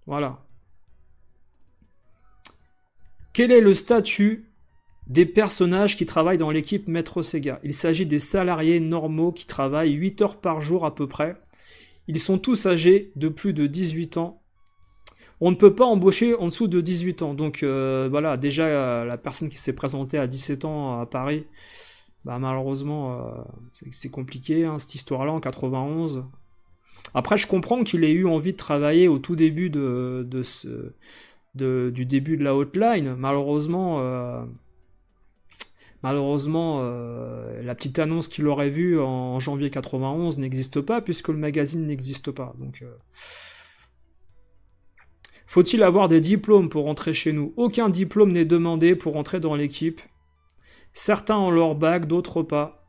Voilà. Quel est le statut des personnages qui travaillent dans l'équipe Maître Sega? Il s'agit des salariés normaux qui travaillent 8 heures par jour à peu près. Ils sont tous âgés de plus de 18 ans. On ne peut pas embaucher en dessous de 18 ans. Donc voilà, déjà la personne qui s'est présentée à 17 ans à Paris, bah malheureusement c'est compliqué hein, cette histoire-là en 91. Après je comprends qu'il ait eu envie de travailler au tout début du début de la hotline. Malheureusement la petite annonce qu'il aurait vue en janvier 91 n'existe pas puisque le magazine n'existe pas. Donc Faut-il avoir des diplômes pour rentrer chez nous? Aucun diplôme n'est demandé pour rentrer dans l'équipe. Certains ont leur bac, d'autres pas.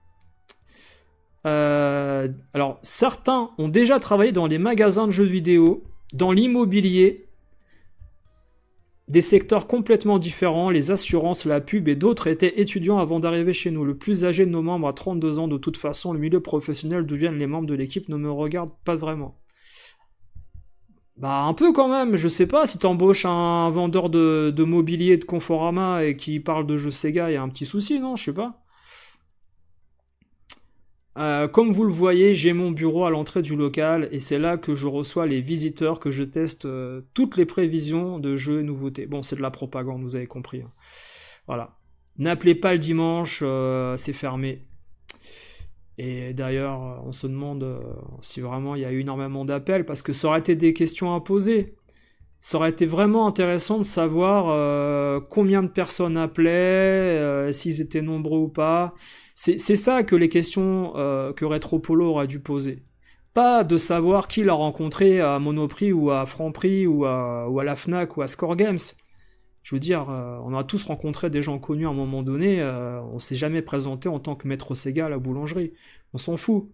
Alors, certains ont déjà travaillé dans les magasins de jeux vidéo, dans l'immobilier, des secteurs complètement différents, les assurances, la pub et d'autres étaient étudiants avant d'arriver chez nous. Le plus âgé de nos membres a 32 ans. De toute façon, le milieu professionnel d'où viennent les membres de l'équipe ne me regarde pas vraiment. Bah un peu quand même, je sais pas, si t'embauches un vendeur de mobilier de Conforama et qui parle de jeux Sega, il y a un petit souci, non? Je sais pas. Comme vous le voyez, j'ai mon bureau à l'entrée du local et c'est là que je reçois les visiteurs, que je teste toutes les prévisions de jeux et nouveautés. Bon, c'est de la propagande, vous avez compris, hein. Voilà. N'appelez pas le dimanche, c'est fermé. Et d'ailleurs, on se demande si vraiment il y a eu énormément d'appels, parce que ça aurait été des questions à poser. Ça aurait été vraiment intéressant de savoir combien de personnes appelaient, s'ils étaient nombreux ou pas. C'est ça que les questions que Retropolo aurait dû poser. Pas de savoir qui l'a rencontré à Monoprix ou à Franprix ou à la Fnac ou à Score Games. Je veux dire, on a tous rencontré des gens connus à un moment donné, on s'est jamais présenté en tant que maître Sega à la boulangerie. On s'en fout.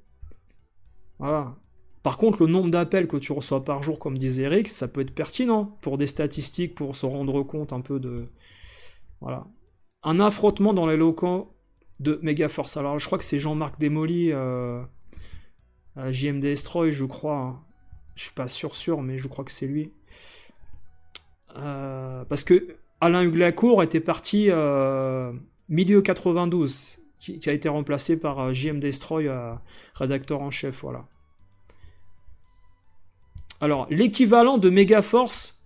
Voilà. Par contre, le nombre d'appels que tu reçois par jour, comme disait Eric, ça peut être pertinent pour des statistiques, pour se rendre compte un peu de... Voilà. Un affrontement dans les locaux de Megaforce. Alors, je crois que c'est Jean-Marc Desmolly, JM Destroy, je crois, hein. Je suis pas sûr, mais je crois que c'est lui. Parce que Alain Huglacourt était parti milieu 92, qui a été remplacé par JM Destroy, rédacteur en chef, voilà. Alors, l'équivalent de Megaforce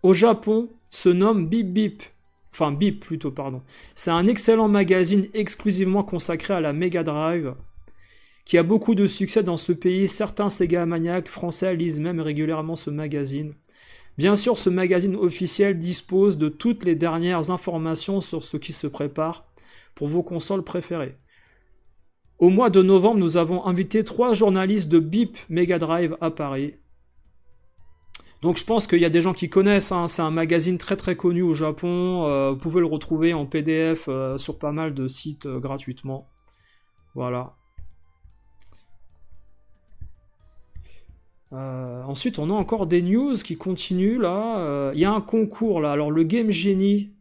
au Japon se nomme Bip Bip. Enfin, Bip plutôt, pardon. C'est un excellent magazine exclusivement consacré à la Mega Drive, qui a beaucoup de succès dans ce pays. Certains Sega maniaques français lisent même régulièrement ce magazine. Bien sûr, ce magazine officiel dispose de toutes les dernières informations sur ce qui se prépare pour vos consoles préférées. Au mois de novembre, nous avons invité 3 journalistes de Bip Mega Drive à Paris. Donc je pense qu'il y a des gens qui connaissent, hein. C'est un magazine très très connu au Japon, vous pouvez le retrouver en PDF sur pas mal de sites gratuitement. Voilà. Ensuite, on a encore des news qui continuent là. Il y a un concours là. Alors, le Game Genie.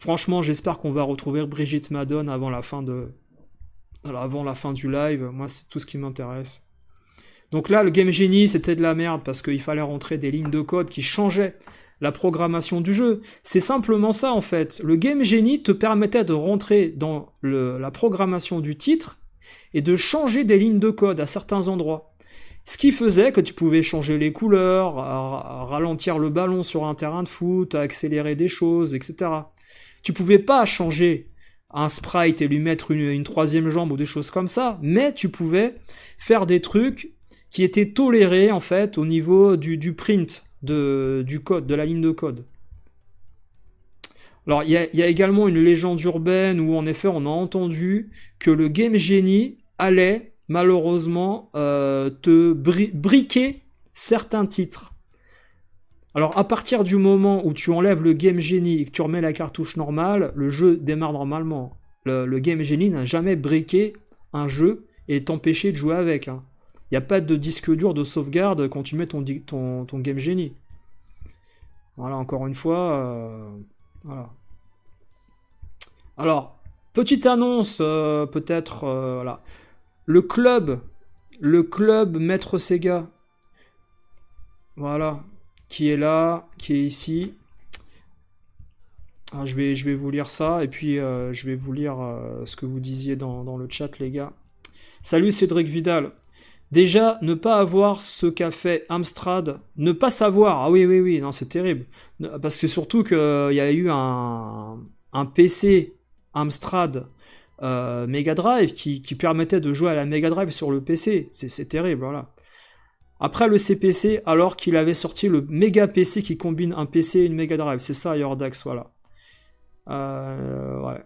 Franchement, j'espère qu'on va retrouver Brigitte Madone avant la fin du live. Moi, c'est tout ce qui m'intéresse. Donc là, le Game Genie, c'était de la merde parce qu'il fallait rentrer des lignes de code qui changeaient la programmation du jeu. C'est simplement ça en fait. Le Game Genie te permettait de rentrer dans la programmation du titre et de changer des lignes de code à certains endroits. Ce qui faisait que tu pouvais changer les couleurs, ralentir le ballon sur un terrain de foot, accélérer des choses, etc. Tu pouvais pas changer un sprite et lui mettre une troisième jambe ou des choses comme ça, mais tu pouvais faire des trucs qui étaient tolérés en fait au niveau du print du code, de la ligne de code. Alors il y a également une légende urbaine où en effet on a entendu que le Game Genie allait malheureusement te briquer certains titres. Alors à partir du moment où tu enlèves le Game Genie et que tu remets la cartouche normale, le jeu démarre normalement. Le Game Genie n'a jamais briqué un jeu et t'empêché de jouer avec, hein. Il n'y a pas de disque dur de sauvegarde quand tu mets ton Game Genie. Voilà, encore une fois. Voilà. Alors, petite annonce, peut-être. Voilà. Le club Maître Sega. Voilà. Qui est là, qui est ici. Ah, je vais vous lire ça, et puis je vais vous lire ce que vous disiez dans le chat, les gars. Salut Cédric Vidal. Déjà, ne pas avoir ce qu'a fait Amstrad, ne pas savoir, ah oui, non, c'est terrible. Parce que surtout qu'il y a eu un PC Amstrad Mega Drive qui permettait de jouer à la Mega Drive sur le PC. C'est terrible, voilà. Après le CPC, alors qu'il avait sorti le Mega PC qui combine un PC et une Mega Drive. C'est ça, Yordax, voilà. Ouais.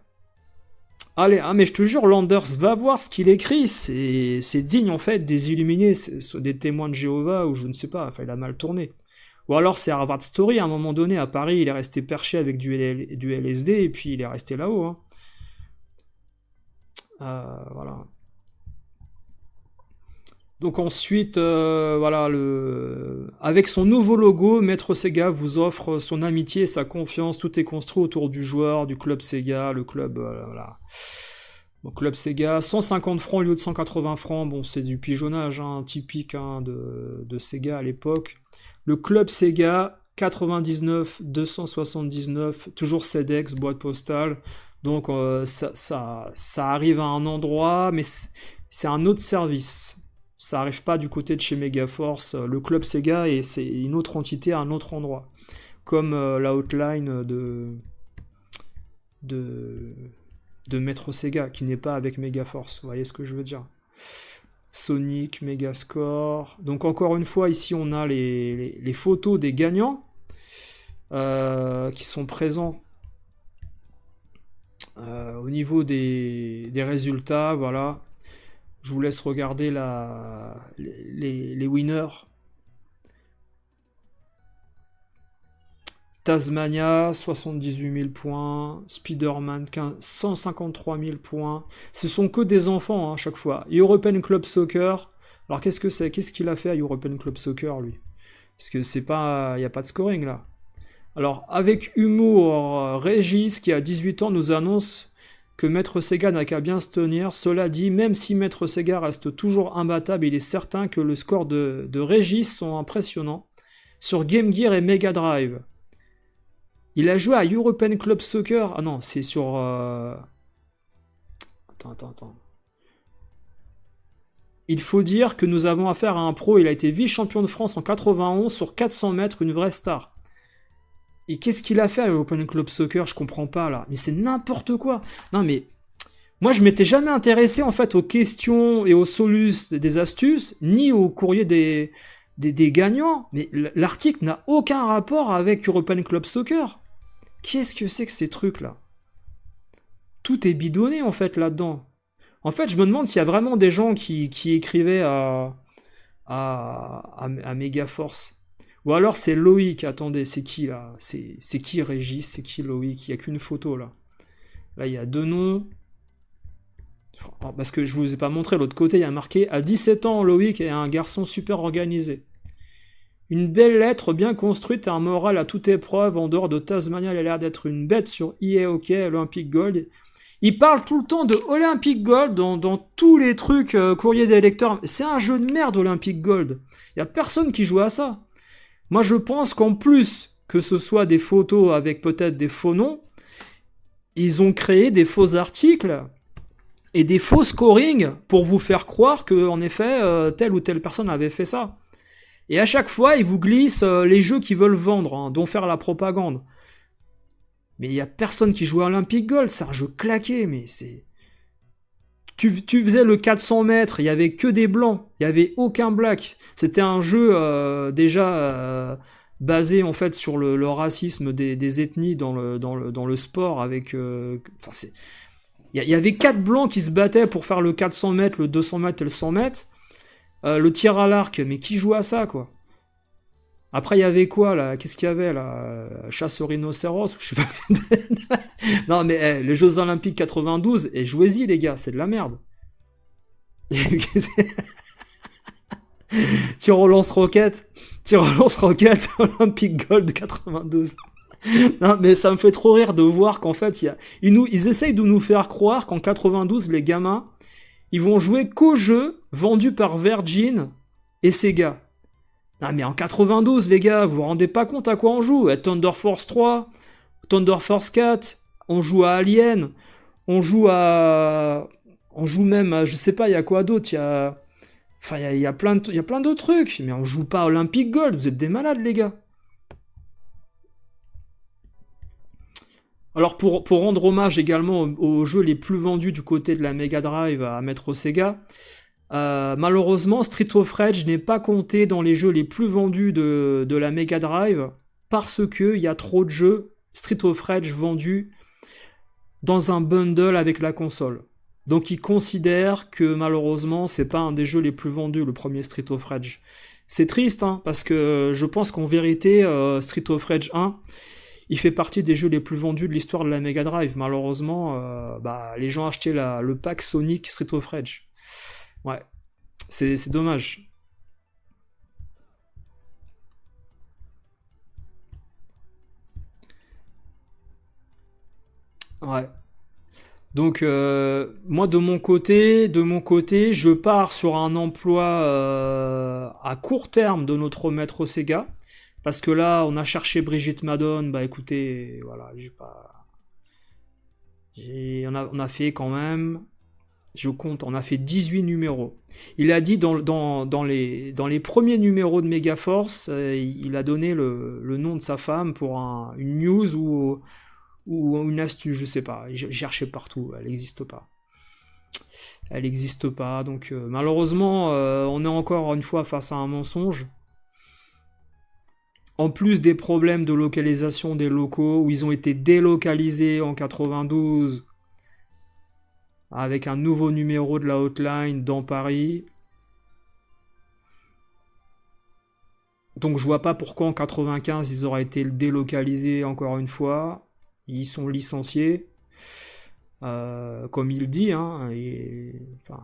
Allez, ah, mais je te jure, Landers, va voir ce qu'il écrit, c'est digne en fait des illuminés, c'est des témoins de Jéhovah ou je ne sais pas, enfin il a mal tourné. Ou alors c'est Harvard Story, à un moment donné à Paris, il est resté perché avec du LSD et puis il est resté là-haut, hein. Voilà. Donc ensuite, voilà, avec son nouveau logo, Maître Sega vous offre son amitié et sa confiance. Tout est construit autour du joueur, du club Sega, le club, voilà. Bon, club Sega, 150 francs au lieu de 180 francs. Bon, c'est du pigeonnage, hein, typique hein, de Sega à l'époque. Le club Sega, 99, 279, toujours CEDEX, boîte postale. Donc ça arrive à un endroit, mais c'est un autre service. Ça arrive pas du côté de chez Megaforce. Le club Sega et c'est une autre entité à un autre endroit, comme la hotline de de Maître Sega qui n'est pas avec Megaforce. Vous voyez ce que je veux dire? Sonic, Megascore. Donc encore une fois, ici on a les photos des gagnants qui sont présents au niveau des résultats. Voilà. Je vous laisse regarder les winners. Tasmania, 78 000 points. Spider-Man, 153 000 points. Ce sont que des enfants, hein, à chaque fois. European Club Soccer. Alors qu'est-ce que c'est? Qu'est-ce qu'il a fait à European Club Soccer, lui? Parce que c'est pas... Il n'y a pas de scoring, là. Alors, avec humour, Régis, qui a 18 ans, nous annonce que Maître Sega n'a qu'à bien se tenir. Cela dit, même si Maître Sega reste toujours imbattable, il est certain que le score de Régis sont impressionnants. Sur Game Gear et Mega Drive. Il a joué à European Club Soccer. Ah non, c'est sur... Attends. Il faut dire que nous avons affaire à un pro. Il a été vice-champion de France en 91 sur 400 mètres, une vraie star. Et qu'est-ce qu'il a fait à European Club Soccer? Je comprends pas, là. Mais c'est n'importe quoi. Non, mais... Moi, je m'étais jamais intéressé, en fait, aux questions et aux solus des astuces, ni au courrier des gagnants. Mais l'article n'a aucun rapport avec European Club Soccer. Qu'est-ce que c'est que ces trucs-là? Tout est bidonné, en fait, là-dedans. En fait, je me demande s'il y a vraiment des gens qui écrivaient à Megaforce. Ou alors c'est Loïc, attendez, c'est qui, là? C'est qui Régis? C'est qui Loïc? Il n'y a qu'une photo, là. Là, il y a deux noms. Parce que je vous ai pas montré, l'autre côté, il y a marqué « À 17 ans, Loïc est un garçon super organisé. » Une belle lettre bien construite et un moral à toute épreuve. En dehors de Tasmania, il a l'air d'être une bête sur EA Hockey, Olympic Gold. Il parle tout le temps de Olympic Gold dans tous les trucs courrier des lecteurs. C'est un jeu de merde, Olympic Gold. Il y a personne qui joue à ça. Moi, je pense qu'en plus que ce soit des photos avec peut-être des faux noms, ils ont créé des faux articles et des faux scorings pour vous faire croire que, en effet, telle ou telle personne avait fait ça. Et à chaque fois, ils vous glissent les jeux qu'ils veulent vendre, hein, dont faire la propagande. Mais il y a personne qui joue à Olympic Gold, c'est un jeu claqué, mais c'est... Tu faisais le 400 mètres, il y avait que des blancs, il y avait aucun black. C'était un jeu déjà basé en fait sur le racisme des ethnies dans le sport avec... Enfin, c'est... Il y avait 4 blancs qui se battaient pour faire le 400 mètres, le 200 mètres et le 100 mètres. Le tir à l'arc, mais qui joue à ça, quoi? Après, il y avait quoi, là? Qu'est-ce qu'il y avait, là? Chasse au rhinocéros? Je sais pas. Non, mais les Jeux Olympiques 92, et jouez-y, les gars, c'est de la merde. Tir au lance-roquette, Olympic Gold 92. Non, mais ça me fait trop rire de voir qu'en fait, ils essayent de nous faire croire qu'en 92, les gamins, ils vont jouer qu'aux jeux vendus par Virgin et Sega. Non mais en 92, les gars, vous vous rendez pas compte à quoi on joue? À Thunder Force 3, Thunder Force 4, on joue à Alien, on joue même à, je sais pas, il y a quoi d'autre? Enfin, il y a plein de trucs, mais on joue pas à Olympic Gold, vous êtes des malades, les gars. Alors pour rendre hommage également aux jeux les plus vendus du côté de la Mega Drive à Maître Sega, malheureusement Street of Rage n'est pas compté dans les jeux les plus vendus de la Mega Drive parce que il y a trop de jeux Street of Rage vendus dans un bundle avec la console. Donc ils considèrent que malheureusement c'est pas un des jeux les plus vendus, le premier Street of Rage. C'est triste, hein, parce que je pense qu'en vérité, Street of Rage 1, il fait partie des jeux les plus vendus de l'histoire de la Mega Drive. Malheureusement, les gens achetaient le pack Sonic Street of Rage. Ouais, c'est dommage. Ouais. Donc moi de mon côté, je pars sur un emploi à court terme de notre maître Sega, parce que là on a cherché Brigitte Madone, bah écoutez, voilà, j'ai pas, on a fait quand même, je compte, on a fait 18 numéros. Il a dit dans les premiers numéros de Megaforce, il a donné le nom de sa femme pour une news ou une astuce, je sais pas. J'ai cherché partout, elle n'existe pas. Elle n'existe pas, donc malheureusement, on est encore une fois face à un mensonge. En plus des problèmes de localisation des locaux, où ils ont été délocalisés en 92, avec un nouveau numéro de la hotline dans Paris. Donc je vois pas pourquoi en 95 ils auraient été délocalisés encore une fois. Ils sont licenciés. Comme il dit, hein, enfin,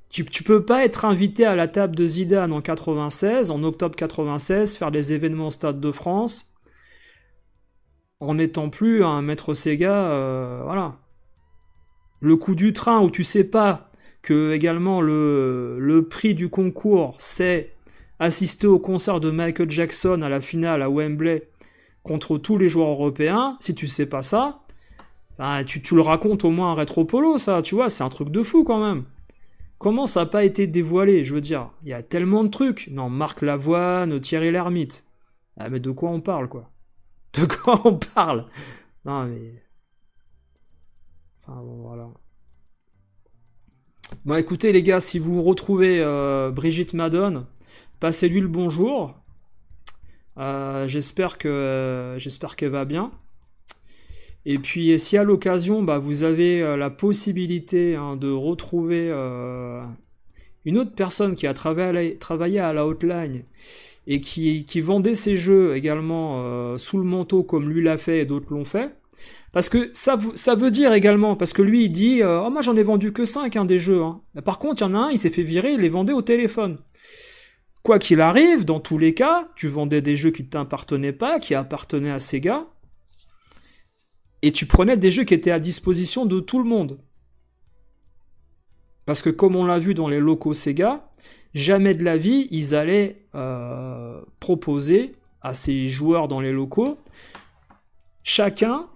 tu peux pas être invité à la table de Zidane en 96, en octobre 96, faire des événements au Stade de France, en n'étant plus un maître Sega, voilà. Le coup du train où tu sais pas que également le prix du concours c'est assister au concert de Michael Jackson à la finale à Wembley contre tous les joueurs européens, si tu sais pas ça, ben, tu le racontes au moins à Rétropolo, ça, tu vois, c'est un truc de fou quand même. Comment ça n'a pas été dévoilé, je veux dire, il y a tellement de trucs. Non, Marc Lavoine, Thierry Lhermitte. Ah, mais de quoi on parle, quoi? De quoi on parle? Non, mais... Enfin, bon, voilà. Bon, écoutez, les gars, si vous retrouvez Brigitte Madone, passez-lui le bonjour. J'espère qu'elle va bien. Et puis, si à l'occasion, bah, vous avez la possibilité hein, de retrouver une autre personne qui a travaillé à la hotline et qui vendait ses jeux également sous le manteau comme lui l'a fait et d'autres l'ont fait, parce que ça veut dire également, parce que lui il dit oh moi j'en ai vendu que 5 hein, des jeux. Hein. Par contre, il y en a un, il s'est fait virer, il les vendait au téléphone. Quoi qu'il arrive, dans tous les cas, tu vendais des jeux qui ne t'appartenaient pas, qui appartenaient à Sega, et tu prenais des jeux qui étaient à disposition de tout le monde. Parce que comme on l'a vu dans les locaux Sega, jamais de la vie ils allaient proposer à ces joueurs dans les locaux, chacun,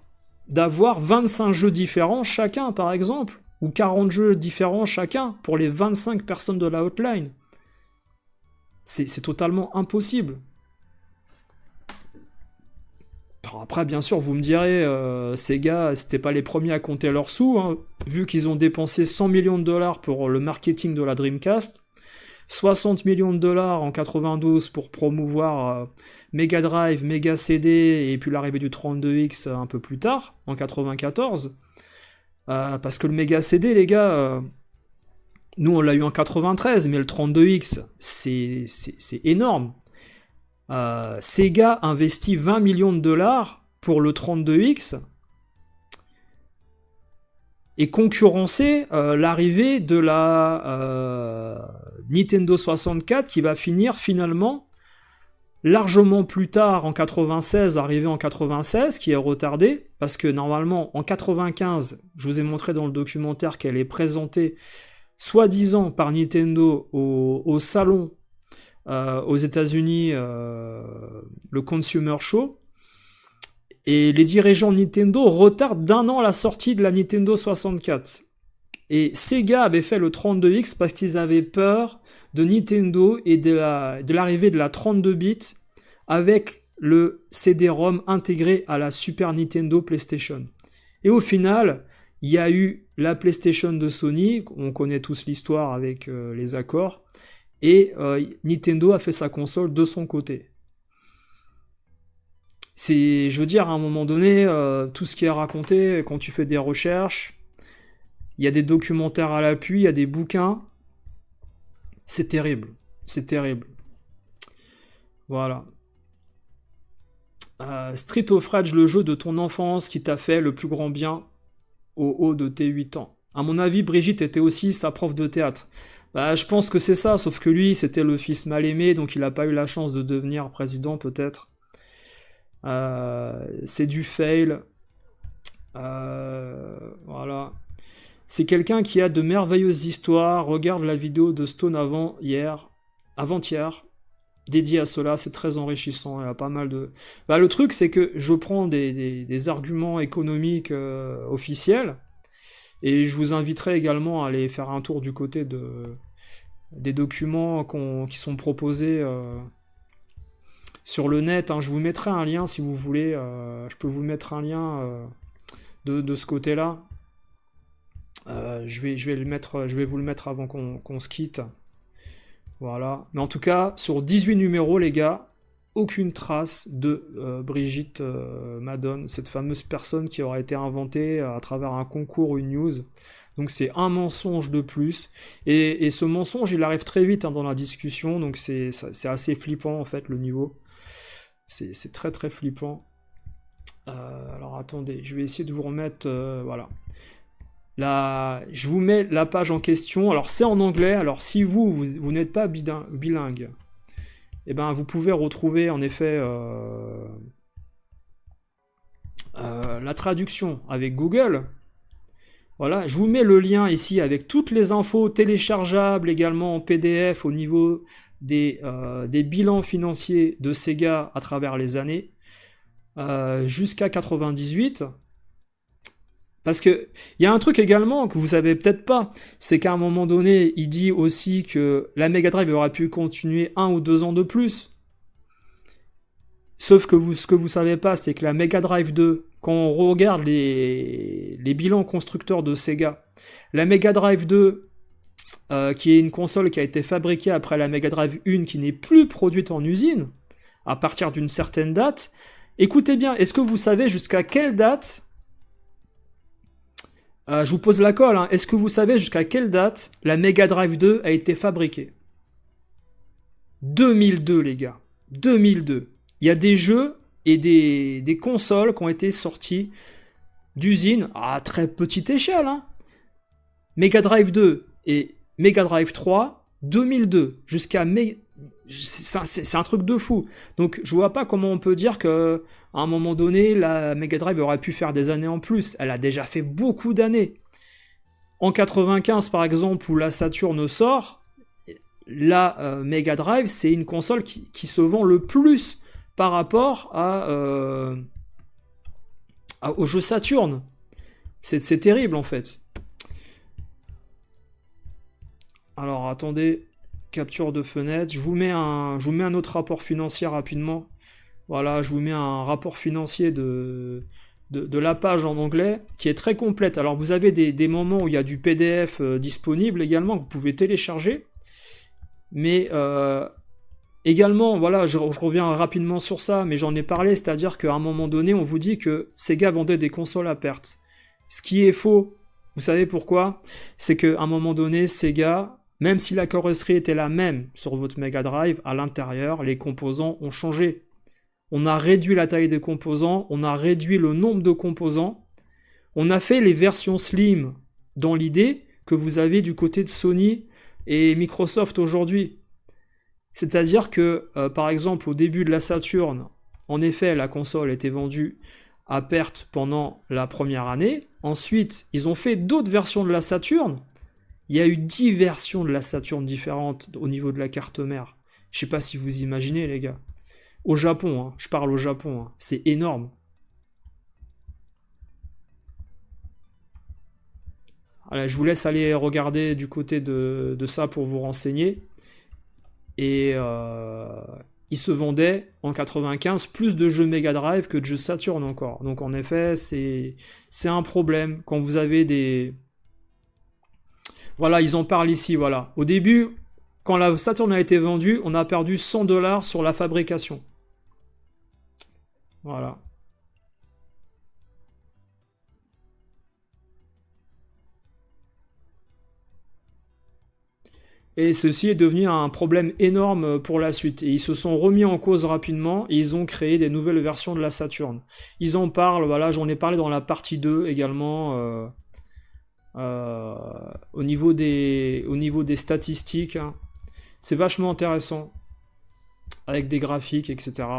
d'avoir 25 jeux différents chacun par exemple, ou 40 jeux différents chacun pour les 25 personnes de la hotline. C'est totalement impossible. Après, bien sûr, vous me direz, Sega, c'était pas les premiers à compter leurs sous, hein, vu qu'ils ont dépensé 100 millions de dollars pour le marketing de la Dreamcast, 60 millions de dollars en 92 pour promouvoir Mega Drive, Mega CD, et puis l'arrivée du 32X un peu plus tard, en 94. Parce que le Mega CD, les gars, nous on l'a eu en 93, mais le 32X, c'est énorme. Sega investit 20 millions de dollars pour le 32X et concurrencer l'arrivée de la Nintendo 64 qui va finir finalement largement plus tard en 96, arrivée en 96, qui est retardée, parce que normalement en 95, je vous ai montré dans le documentaire qu'elle est présentée soi-disant par Nintendo au salon aux États-Unis, le Consumer Show, et les dirigeants Nintendo retardent d'1 an la sortie de la Nintendo 64. Et Sega avait fait le 32X parce qu'ils avaient peur de Nintendo et de l'arrivée de la 32 bits avec le CD-ROM intégré à la Super Nintendo PlayStation. Et au final, il y a eu la PlayStation de Sony, on connaît tous l'histoire avec les accords, et Nintendo a fait sa console de son côté. Je veux dire, à un moment donné, tout ce qui est raconté, quand tu fais des recherches, il y a des documentaires à l'appui, il y a des bouquins, c'est terrible. C'est terrible. Voilà. Street of Rage, le jeu de ton enfance qui t'a fait le plus grand bien au haut de tes 8 ans. À mon avis, Brigitte était aussi sa prof de théâtre. Bah, je pense que c'est ça, sauf que lui, c'était le fils mal aimé, donc il n'a pas eu la chance de devenir président, peut-être. C'est du fail. Voilà. C'est quelqu'un qui a de merveilleuses histoires. Regarde la vidéo de Stone avant-hier, dédiée à cela. C'est très enrichissant. Il y a pas mal de. Bah, le truc, c'est que je prends des arguments économiques officiels. Et je vous inviterai également à aller faire un tour du côté des documents qui sont proposés sur le net. Hein. Je vous mettrai un lien si vous voulez. Je peux vous mettre un lien de ce côté-là. Je vais vous le mettre avant qu'on se quitte. Voilà. Mais en tout cas, sur 18 numéros, les gars, aucune trace de Brigitte Madone, cette fameuse personne qui aurait été inventée à travers un concours ou une news. Donc c'est un mensonge de plus. Et ce mensonge, il arrive très vite dans la discussion, donc c'est assez flippant en fait le niveau. C'est très très flippant. Alors attendez, je vais essayer de vous remettre... voilà. Là, je vous mets la page en question. Alors c'est en anglais, alors si vous n'êtes pas bilingue, eh ben, vous pouvez retrouver en effet la traduction avec Google. Voilà, je vous mets le lien ici avec toutes les infos téléchargeables également en PDF au niveau des bilans financiers de Sega à travers les années jusqu'à 98. Parce que il y a un truc également que vous savez peut-être pas, c'est qu'à un moment donné, il dit aussi que la Mega Drive aurait pu continuer 1 ou 2 ans de plus. Sauf que ce que vous savez pas, c'est que la Mega Drive 2, quand on regarde les bilans constructeurs de Sega, la Mega Drive 2, qui est une console qui a été fabriquée après la Mega Drive 1, qui n'est plus produite en usine, à partir d'une certaine date, écoutez bien, est-ce que vous savez jusqu'à quelle date je vous pose la colle, hein. Est-ce que vous savez jusqu'à quelle date la Mega Drive 2 a été fabriquée? 2002, les gars. 2002. Il y a des jeux et des consoles qui ont été sortis d'usine à très petite échelle. Hein. Mega Drive 2 et Mega Drive 3, 2002. C'est un truc de fou. Donc je vois pas comment on peut dire que à un moment donné, la Mega Drive aurait pu faire des années en plus. Elle a déjà fait beaucoup d'années. En 95, par exemple, où la Saturn sort, la Mega Drive, c'est une console qui se vend le plus par rapport au jeu Saturn. C'est terrible, en fait. Alors, attendez. Capture de fenêtre. Je vous mets un autre rapport financier rapidement. Voilà, je vous mets un rapport financier de la page en anglais qui est très complète. Alors vous avez des moments où il y a du PDF disponible également que vous pouvez télécharger. Mais également, voilà, je reviens rapidement sur ça, mais j'en ai parlé, c'est-à-dire qu'à un moment donné, on vous dit que Sega vendait des consoles à perte. Ce qui est faux. Vous savez pourquoi? C'est qu'à un moment donné, Sega, même si la carrosserie était la même sur votre Mega Drive, à l'intérieur, les composants ont changé. On a réduit la taille des composants, on a réduit le nombre de composants, on a fait les versions slim dans l'idée que vous avez du côté de Sony et Microsoft aujourd'hui. C'est-à-dire que, par exemple, au début de la Saturn, en effet, la console était vendue à perte pendant la première année. Ensuite, ils ont fait d'autres versions de la Saturn. Il y a eu 10 versions de la Saturn différentes au niveau de la carte mère. Je sais pas si vous imaginez, les gars. Au Japon, hein, je parle au Japon, hein, c'est énorme. Allez, je vous laisse aller regarder du côté de ça pour vous renseigner. Et il se vendait en 95 plus de jeux Mega Drive que de jeux Saturn encore. Donc en effet, c'est un problème quand vous avez des... Voilà, ils en parlent ici, voilà. Au début, quand la Saturn a été vendue, on a perdu $100 sur la fabrication. Voilà. Et ceci est devenu un problème énorme pour la suite. Et ils se sont remis en cause rapidement et ils ont créé des nouvelles versions de la Saturn. Ils en parlent, voilà, j'en ai parlé dans la partie 2 également, euh, au niveau des statistiques, hein. C'est vachement intéressant, avec des graphiques, etc.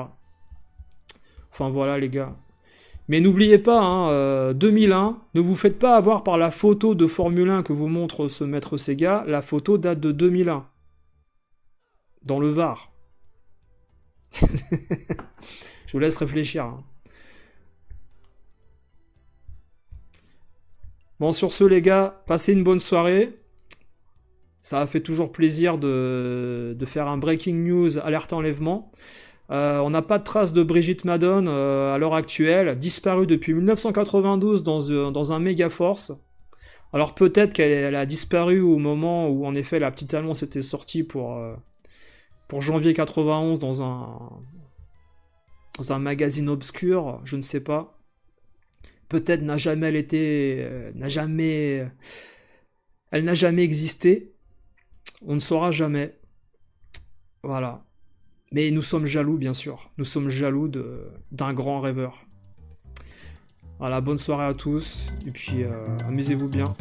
Enfin voilà les gars. Mais n'oubliez pas, hein, 2001, ne vous faites pas avoir par la photo de Formule 1 que vous montre ce maître Sega. La photo date de 2001, dans le Var. Je vous laisse réfléchir, hein. Bon, sur ce, les gars, passez une bonne soirée. Ça a fait toujours plaisir de faire un breaking news alerte enlèvement. On n'a pas de trace de Brigitte Madone à l'heure actuelle, disparue depuis 1992 dans un Megaforce. Alors peut-être qu'elle a disparu au moment où en effet la petite annonce était sortie pour janvier 91 dans un magazine obscur, je ne sais pas. Peut-être elle n'a jamais existé. On ne saura jamais. Voilà. Mais nous sommes jaloux, bien sûr. Nous sommes jaloux d'un grand rêveur. Voilà, bonne soirée à tous. Et puis, amusez-vous bien.